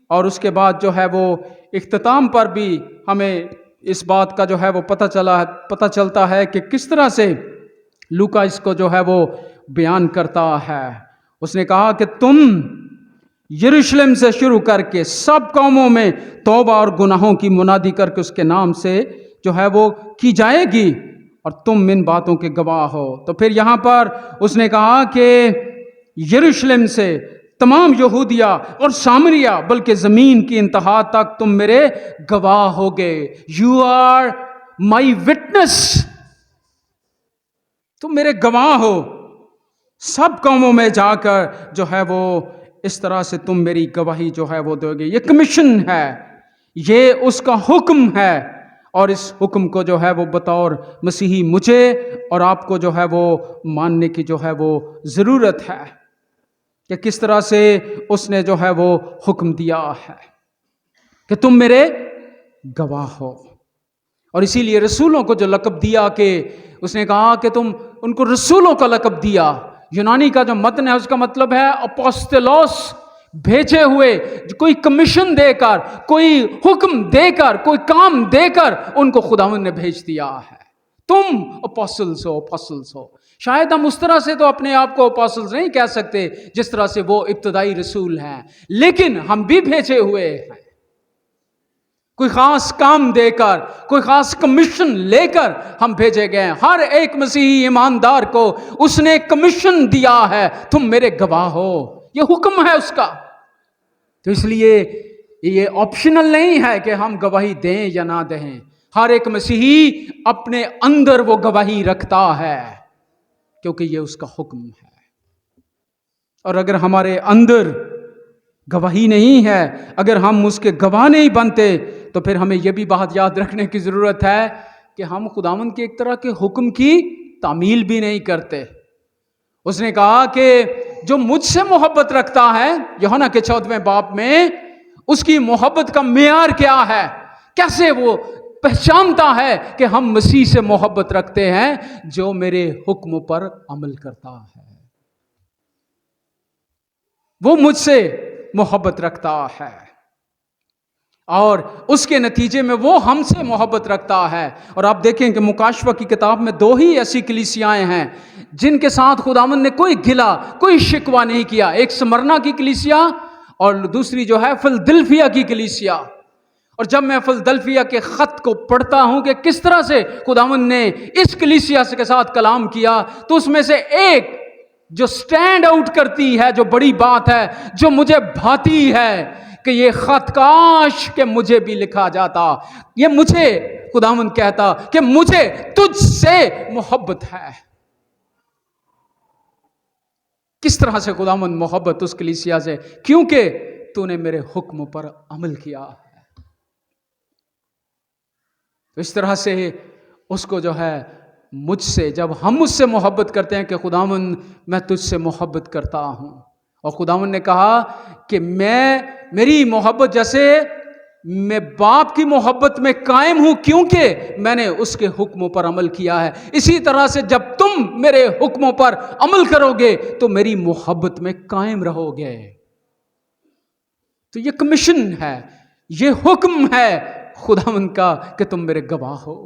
[SPEAKER 1] اور اس کے بعد جو ہے وہ اختتام پر بھی ہمیں اس بات کا جو ہے وہ پتہ چلتا ہے کہ کس طرح سے لوکا اس کو جو ہے وہ بیان کرتا ہے۔ اس نے کہا کہ تم یروشلم سے شروع کر کے سب قوموں میں توبہ اور گناہوں کی منادی کر کے اس کے نام سے جو ہے وہ کی جائے گی، اور تم ان باتوں کے گواہ ہو۔ تو پھر یہاں پر اس نے کہا کہ یروشلم سے تمام یہودیہ اور سامریہ، بلکہ زمین کی انتہا تک تم میرے گواہ ہوگے۔ یو آر مائی وٹنس، تم میرے گواہ ہو، سب قوموں میں جا کر جو ہے وہ اس طرح سے تم میری گواہی جو ہے وہ دو گے۔ یہ کمیشن ہے، یہ اس کا حکم ہے، اور اس حکم کو جو ہے وہ بطور مسیحی مجھے اور آپ کو جو ہے وہ ماننے کی جو ہے وہ ضرورت ہے کہ کس طرح سے اس نے جو ہے وہ حکم دیا ہے کہ تم میرے گواہ ہو۔ اور اسی لیے رسولوں کو جو لقب دیا، کہ اس نے کہا کہ تم ان کو رسولوں کا لقب دیا۔ یونانی کا جو متن ہے اس کا مطلب ہے اپوستلوس، بھیجے ہوئے، کوئی کمیشن دے کر، کوئی حکم دے کر، کوئی کام دے کر ان کو خداوند نے بھیج دیا ہے۔ تم اپوسلز ہو، اپوسلز ہو۔ شاید ہم اس طرح سے تو اپنے آپ کو اپوسلز نہیں کہہ سکتے جس طرح سے وہ ابتدائی رسول ہیں، لیکن ہم بھی بھیجے ہوئے ہیں، کوئی خاص کام دے کر، کوئی خاص کمیشن لے کر ہم بھیجے گئے ہیں۔ ہر ایک مسیحی ایماندار کو اس نے کمیشن دیا ہے، تم میرے گواہ ہو، یہ حکم ہے اس کا۔ تو اس لیے یہ آپشنل نہیں ہے کہ ہم گواہی دیں یا نہ دیں۔ ہر ایک مسیحی اپنے اندر وہ گواہی رکھتا ہے کیونکہ یہ اس کا حکم ہے۔ اور اگر ہمارے اندر گواہی نہیں ہے، اگر ہم اس کے گواہ نہیں بنتے، تو پھر ہمیں یہ بھی بات یاد رکھنے کی ضرورت ہے کہ ہم خداوند کے ایک طرح کے حکم کی تعمیل بھی نہیں کرتے۔ اس نے کہا کہ جو مجھ سے محبت رکھتا ہے، یوحنا کے 14ویں باب میں، اس کی محبت کا معیار کیا ہے، کیسے وہ پہچانتا ہے کہ ہم مسیح سے محبت رکھتے ہیں؟ جو میرے حکم پر عمل کرتا ہے، وہ مجھ سے محبت رکھتا ہے، اور اس کے نتیجے میں وہ ہم سے محبت رکھتا ہے۔ اور آپ دیکھیں کہ مکاشفہ کی کتاب میں 2 ہی ایسی کلیسیاں ہیں جن کے ساتھ خداوند نے کوئی گلا، کوئی شکوہ نہیں کیا، ایک سمرنا کی کلیسیا اور دوسری جو ہے فلدلفیا کی کلیسیا۔ اور جب میں فلدلفیا کے خط کو پڑھتا ہوں کہ کس طرح سے خداوند نے اس کلیسیا کے ساتھ کلام کیا، تو اس میں سے ایک جو سٹینڈ آؤٹ کرتی ہے، جو بڑی بات ہے، جو مجھے بھاتی ہے کہ یہ خط کاش کہ مجھے بھی لکھا جاتا، یہ مجھے خداوند کہتا کہ مجھے تجھ سے محبت ہے۔ کس طرح سے خداوند محبت اس کلیسیا سے؟ کیونکہ تو نے میرے حکم پر عمل کیا ہے۔ تو اس طرح سے اس کو جو ہے مجھ سے، جب ہم مجھ سے محبت کرتے ہیں کہ خداوند میں تجھ سے محبت کرتا ہوں، اور خداوند نے کہا کہ میری محبت جیسے میں باپ کی محبت میں قائم ہوں کیونکہ میں نے اس کے حکموں پر عمل کیا ہے، اسی طرح سے جب تم میرے حکموں پر عمل کرو گے تو میری محبت میں قائم رہو گے۔ تو یہ کمیشن ہے، یہ حکم ہے خداوند کا کہ تم میرے گواہ ہو۔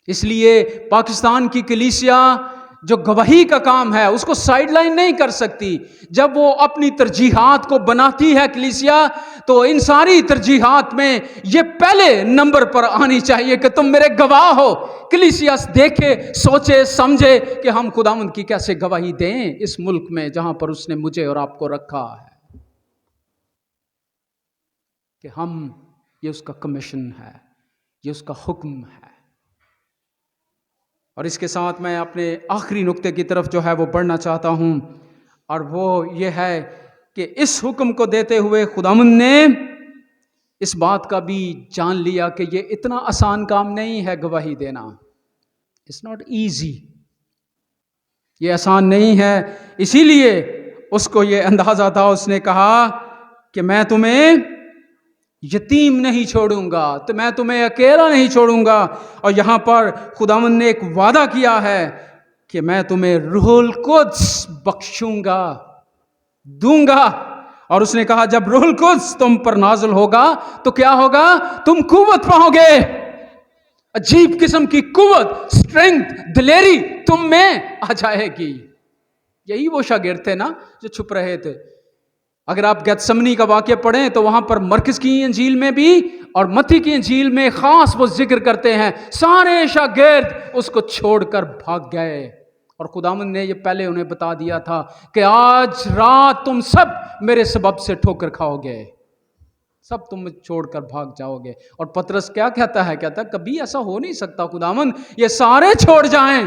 [SPEAKER 1] اس لیے پاکستان کی کلیسیا جو گواہی کا کام ہے اس کو سائیڈ لائن نہیں کر سکتی۔ جب وہ اپنی ترجیحات کو بناتی ہے کلیسیا، تو ان ساری ترجیحات میں یہ پہلے نمبر پر آنی چاہیے کہ تم میرے گواہ ہو۔ کلیسیا دیکھے، سوچے، سمجھے کہ ہم خداوند کی کیسے گواہی دیں اس ملک میں جہاں پر اس نے مجھے اور آپ کو رکھا ہے، کہ ہم، یہ اس کا کمیشن ہے، یہ اس کا حکم ہے۔ اور اس کے ساتھ میں اپنے آخری نقطے کی طرف جو ہے وہ بڑھنا چاہتا ہوں، اور وہ یہ ہے کہ اس حکم کو دیتے ہوئے خداوند نے اس بات کا بھی جان لیا کہ یہ اتنا آسان کام نہیں ہے گواہی دینا۔ اٹس ناٹ ایزی، یہ آسان نہیں ہے۔ اسی لیے اس کو یہ اندازہ تھا، اس نے کہا کہ میں تمہیں یتیم نہیں چھوڑوں گا، تو میں تمہیں اکیلا نہیں چھوڑوں گا۔ اور یہاں پر خداوند نے ایک وعدہ کیا ہے کہ میں تمہیں روح القدس بخشوں گا، دوں گا۔ اور اس نے کہا جب روح القدس تم پر نازل ہوگا تو کیا ہوگا؟ تم قوت پاؤ گے، عجیب قسم کی قوت، اسٹرینگتھ، دلیری تم میں آ جائے گی۔ یہی وہ شاگرد تھے نا جو چھپ رہے تھے۔ اگر آپ گیتسمنی کا واقعہ پڑھیں تو وہاں پر مرکز کی انجیل میں بھی اور متی کی انجیل میں خاص وہ ذکر کرتے ہیں، سارے شاگرد اس کو چھوڑ کر بھاگ گئے، اور خداوند نے یہ پہلے انہیں بتا دیا تھا کہ آج رات تم سب میرے سبب سے ٹھوکر کھاؤ گے، سب تم چھوڑ کر بھاگ جاؤ گے۔ اور پترس کیا کہتا ہے؟ کہتا ہے کبھی ایسا ہو نہیں سکتا خداوند، یہ سارے چھوڑ جائیں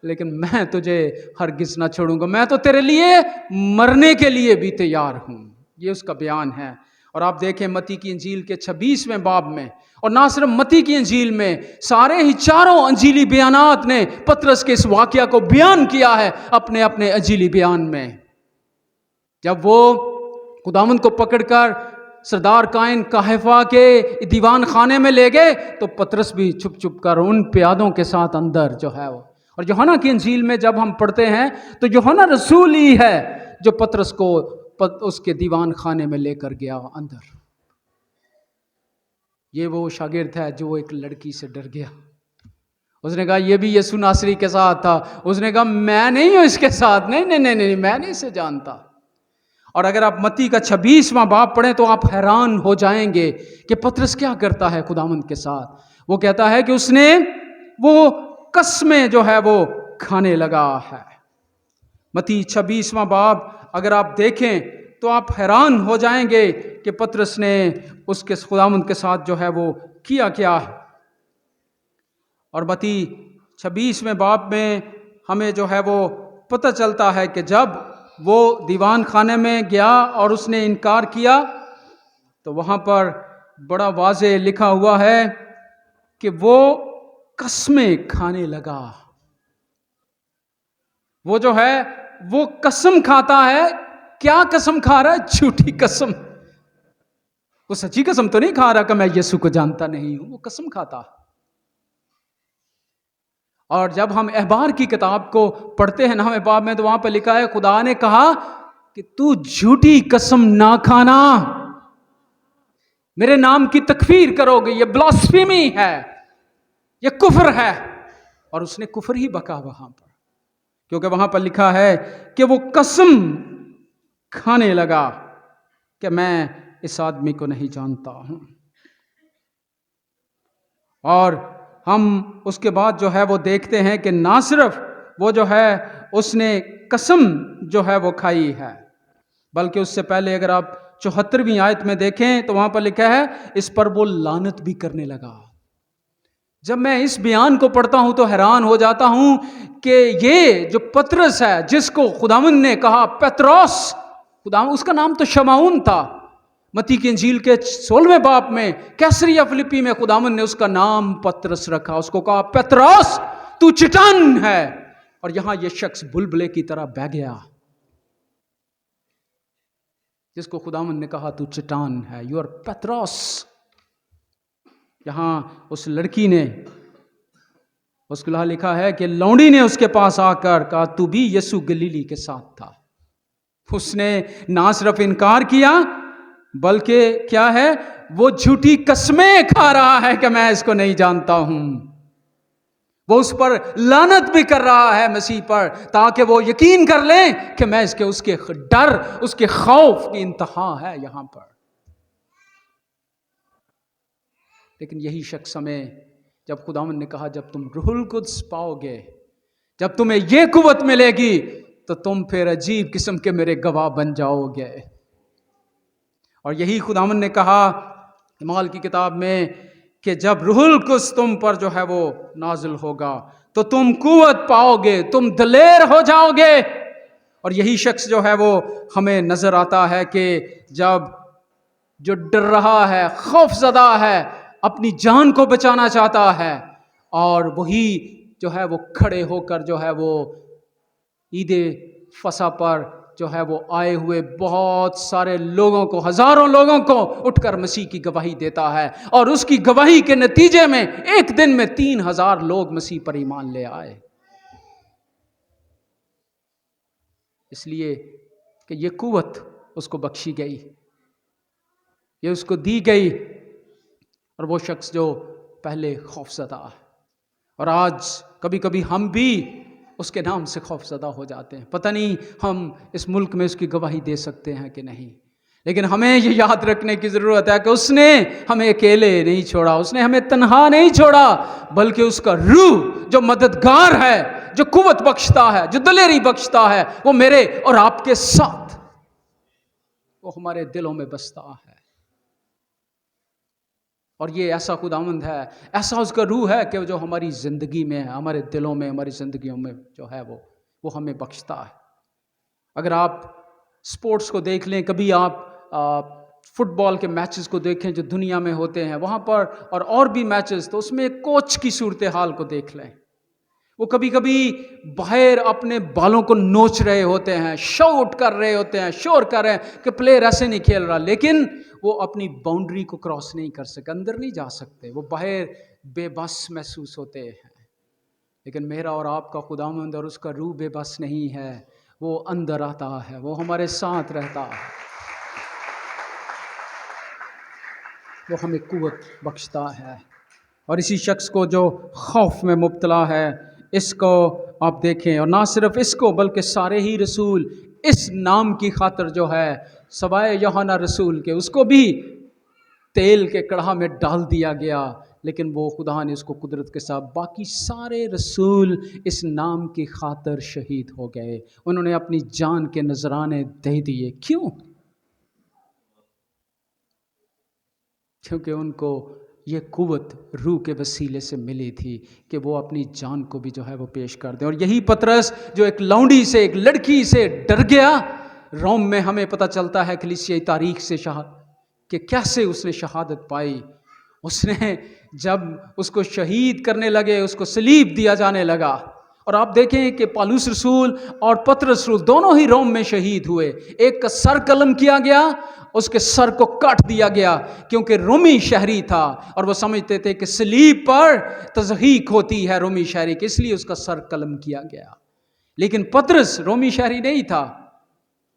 [SPEAKER 1] لیکن میں تجھے ہرگز نہ چھوڑوں گا، میں تو تیرے لیے مرنے کے لیے بھی تیار ہوں۔ یہ اس کا بیان ہے۔ اور آپ دیکھیں متی کی انجیل کے 26ویں باب میں، اور نہ صرف متی کی انجیل میں، سارے ہی چاروں انجیلی بیانات نے پترس کے اس واقعہ کو بیان کیا ہے اپنے اپنے انجیلی بیان میں۔ جب وہ خداوند کو پکڑ کر سردار کائن قیافہ کے دیوان خانے میں لے گئے تو پترس بھی چھپ چھپ کر ان پیادوں کے ساتھ اندر جو ہے وہ، اور یوحنا کی انجیل میں جب ہم پڑھتے ہیں تو یوحنا رسول ہی ہے جو پترس کو اس کے دیوان خانے میں لے کر گیا اندر۔ یہ وہ شاگرد ہے جو ایک لڑکی سے ڈر گیا۔ اس نے کہا یہ بھی یسوع ناصری کے ساتھ تھا، اس نے کہا میں نہیں ہوں اس کے ساتھ، نہیں میں نہیں اسے جانتا۔ اور اگر آپ متی کا 26واں باب پڑھیں تو آپ حیران ہو جائیں گے کہ پترس کیا کرتا ہے خداوند کے ساتھ۔ وہ کہتا ہے کہ اس نے وہ قسمیں جو ہے وہ کھانے لگا ہے۔ متی 26واں باب اگر آپ دیکھیں تو آپ حیران ہو جائیں گے کہ پترس نے اس کے خداوند کے ساتھ جو ہے وہ کیا ہے۔ اور متی 26ویں باب میں ہمیں جو ہے وہ پتہ چلتا ہے کہ جب وہ دیوان خانے میں گیا اور اس نے انکار کیا تو وہاں پر بڑا واضح لکھا ہوا ہے کہ وہ قسمیں کھانے لگا۔ وہ جو ہے وہ قسم کھاتا ہے۔ کیا قسم کھا رہا ہے؟ جھوٹی قسم۔ وہ سچی قسم تو نہیں کھا رہا کہ میں یسوع کو جانتا نہیں ہوں، وہ قسم کھاتا۔ اور جب ہم احبار کی کتاب کو پڑھتے ہیں 9 باب میں، تو وہاں پہ لکھا ہے خدا نے کہا کہ تو جھوٹی قسم نہ کھانا، میرے نام کی تکفیر کرو گے، یہ بلاسفیمی ہے، یہ کفر ہے۔ اور اس نے کفر ہی بکا وہاں پر، کیونکہ وہاں پر لکھا ہے کہ وہ قسم کھانے لگا کہ میں اس آدمی کو نہیں جانتا ہوں۔ اور ہم اس کے بعد جو ہے وہ دیکھتے ہیں کہ نہ صرف وہ جو ہے اس نے قسم جو ہے وہ کھائی ہے، بلکہ اس سے پہلے اگر آپ 74ویں آیت میں دیکھیں تو وہاں پر لکھا ہے اس پر وہ لعنت بھی کرنے لگا۔ جب میں اس بیان کو پڑھتا ہوں تو حیران ہو جاتا ہوں کہ یہ جو پطرس ہے جس کو خداوند نے کہا پطرس، خداوند اس کا نام تو شمعون تھا، متی کی انجیل کے 16ویں باب میں کیسریہ فلپی میں خداوند نے اس کا نام پطرس رکھا، اس کو کہا پطرس تو چٹان ہے، اور یہاں یہ شخص بلبلے کی طرح بہہ گیا جس کو خداوند نے کہا تو چٹان ہے، یو آر پطرس۔ یہاں اس لڑکی نے، اس کو لکھا ہے کہ لونڈی نے اس کے پاس آ کر کہا تو بھی یسوع گلیلی کے ساتھ تھا۔ اس نے نہ صرف انکار کیا بلکہ کیا ہے، وہ جھوٹی قسمیں کھا رہا ہے کہ میں اس کو نہیں جانتا ہوں۔ وہ اس پر لعنت بھی کر رہا ہے مسیح پر، تاکہ وہ یقین کر لیں کہ میں اس کے ڈر، اس کے خوف کی انتہا ہے یہاں پر۔ لیکن یہی شخص ہمیں جب خداوند نے کہا جب تم روح القدس پاؤ گے، جب تمہیں یہ قوت ملے گی تو تم پھر عجیب قسم کے میرے گواہ بن جاؤ گے۔ اور یہی خداوند نے کہا اعمال کی کتاب میں کہ جب روح القدس تم پر جو ہے وہ نازل ہوگا تو تم قوت پاؤ گے، تم دلیر ہو جاؤ گے۔ اور یہی شخص جو ہے وہ ہمیں نظر آتا ہے کہ جب جو ڈر رہا ہے، خوف زدہ ہے، اپنی جان کو بچانا چاہتا ہے، اور وہی جو ہے وہ کھڑے ہو کر جو ہے وہ عید فصح پر جو ہے وہ آئے ہوئے بہت سارے لوگوں کو، ہزاروں لوگوں کو اٹھ کر مسیح کی گواہی دیتا ہے، اور اس کی گواہی کے نتیجے میں ایک دن میں 3000 لوگ مسیح پر ایمان لے آئے۔ اس لیے کہ یہ قوت اس کو بخشی گئی، یہ اس کو دی گئی، اور وہ شخص جو پہلے خوف زدہ ہے، اور آج کبھی کبھی ہم بھی اس کے نام سے خوف زدہ ہو جاتے ہیں، پتہ نہیں ہم اس ملک میں اس کی گواہی دے سکتے ہیں کہ نہیں۔ لیکن ہمیں یہ یاد رکھنے کی ضرورت ہے کہ اس نے ہمیں اکیلے نہیں چھوڑا، اس نے ہمیں تنہا نہیں چھوڑا، بلکہ اس کا روح جو مددگار ہے، جو قوت بخشتا ہے، جو دلیری بخشتا ہے، وہ میرے اور آپ کے ساتھ، وہ ہمارے دلوں میں بستا ہے۔ اور یہ ایسا خداوند ہے، ایسا اس کا روح ہے کہ جو ہماری زندگی میں ہے، ہمارے دلوں میں، ہماری زندگیوں میں جو ہے وہ ہمیں بخشتا ہے۔ اگر آپ سپورٹس کو دیکھ لیں، کبھی آپ فٹ بال کے میچز کو دیکھیں جو دنیا میں ہوتے ہیں وہاں پر، اور بھی میچز، تو اس میں کوچ کی صورتحال کو دیکھ لیں۔ وہ کبھی کبھی باہر اپنے بالوں کو نوچ رہے ہوتے ہیں، شاؤٹ کر رہے ہوتے ہیں، شور کر رہے ہیں کہ پلیئر ایسے نہیں کھیل رہا، لیکن وہ اپنی باؤنڈری کو کراس نہیں کر سکتے، اندر نہیں جا سکتے، وہ باہر بے بس محسوس ہوتے ہیں۔ لیکن میرا اور آپ کا خداوند اور اس کا روح بے بس نہیں ہے، وہ اندر آتا ہے، وہ ہمارے ساتھ رہتا ہے، وہ ہمیں قوت بخشتا ہے۔ اور اسی شخص کو جو خوف میں مبتلا ہے، اس کو آپ دیکھیں، اور نہ صرف اس کو بلکہ سارے ہی رسول اس نام کی خاطر جو ہے سوائے یوحنا رسول کے، اس کو بھی تیل کے کڑھا میں ڈال دیا گیا، لیکن وہ خدا نے اس کو قدرت کے ساتھ، باقی سارے رسول اس نام کی خاطر شہید ہو گئے، انہوں نے اپنی جان کے نذرانے دے دیے۔ کیوں؟ کیونکہ ان کو یہ قوت روح کے وسیلے سے ملی تھی کہ وہ اپنی جان کو بھی جو ہے وہ پیش کر دیں۔ اور یہی پطرس جو ایک لونڈی سے، ایک لڑکی سے ڈر گیا، روم میں ہمیں پتہ چلتا ہے کلیسیائی تاریخ سے کہ کیسے اس نے شہادت پائی۔ اس نے جب اس کو شہید کرنے لگے، اس کو صلیب دیا جانے لگا، اور آپ دیکھیں کہ پالوس رسول اور پطرس رسول دونوں ہی روم میں شہید ہوئے، ایک کا سر قلم کیا گیا اس کے سر کو کاٹ دیا گیا، کیونکہ رومی شہری تھا اور وہ سمجھتے تھے کہ صلیب پر تضحیق ہوتی ہے رومی شہری کی، اس لیے اس کا سر قلم کیا گیا۔ لیکن پطرس رومی شہری نہیں تھا،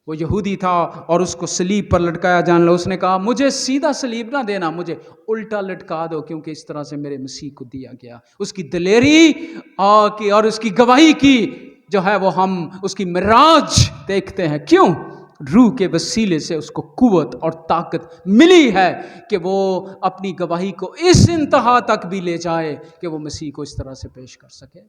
[SPEAKER 1] وہ یہودی تھا، اور اس کو صلیب پر لٹکایا جانے لگا۔ اس نے کہا مجھے سیدھا صلیب نہ دینا، مجھے الٹا لٹکا دو، کیونکہ اس طرح سے میرے مسیح کو دیا گیا۔ اس کی دلیری کی اور اس کی گواہی کی جو ہے وہ ہم اس کی معراج دیکھتے ہیں۔ کیوں؟ روح کے وسیلے سے اس کو قوت اور طاقت ملی ہے کہ وہ اپنی گواہی کو اس انتہا تک بھی لے جائے کہ وہ مسیح کو اس طرح سے پیش کر سکے۔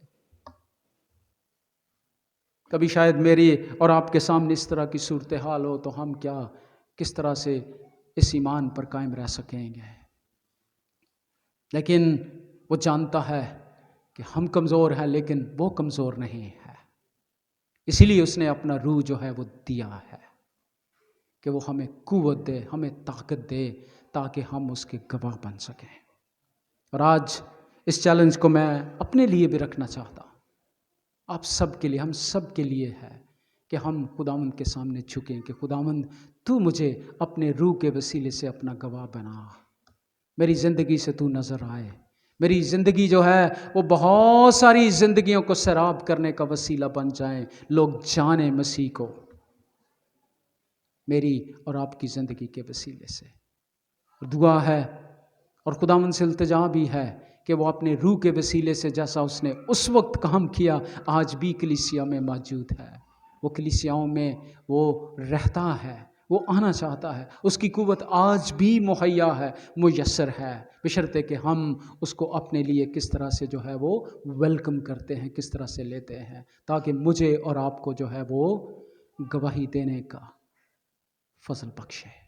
[SPEAKER 1] کبھی شاید میری اور آپ کے سامنے اس طرح کی صورتحال ہو تو ہم کس طرح سے اس ایمان پر قائم رہ سکیں گے؟ لیکن وہ جانتا ہے کہ ہم کمزور ہیں، لیکن وہ کمزور نہیں ہے، اسی لیے اس نے اپنا روح جو ہے وہ دیا ہے کہ وہ ہمیں قوت دے، ہمیں طاقت دے، تاکہ ہم اس کے گواہ بن سکیں۔ اور آج اس چیلنج کو میں اپنے لیے بھی رکھنا چاہتا ہوں، آپ سب کے لیے، ہم سب کے لیے ہے کہ ہم خداوند کے سامنے جھکیں کہ خداوند تو مجھے اپنے روح کے وسیلے سے اپنا گواہ بنا، میری زندگی سے تو نظر آئے، میری زندگی جو ہے وہ بہت ساری زندگیوں کو سیراب کرنے کا وسیلہ بن جائیں، لوگ جانیں مسیح کو میری اور آپ کی زندگی کے وسیلے سے۔ دعا ہے اور خداوند سے التجا بھی ہے کہ وہ اپنے روح کے وسیلے سے جیسا اس نے اس وقت کام کیا آج بھی کلیسیا میں موجود ہے، وہ کلیسیاؤں میں وہ رہتا ہے، وہ آنا چاہتا ہے، اس کی قوت آج بھی مہیا ہے، میسر ہے، بشرطے کہ ہم اس کو اپنے لیے کس طرح سے جو ہے وہ ویلکم کرتے ہیں، کس طرح سے لیتے ہیں، تاکہ مجھے اور آپ کو جو ہے وہ گواہی دینے کا فضل بخشے۔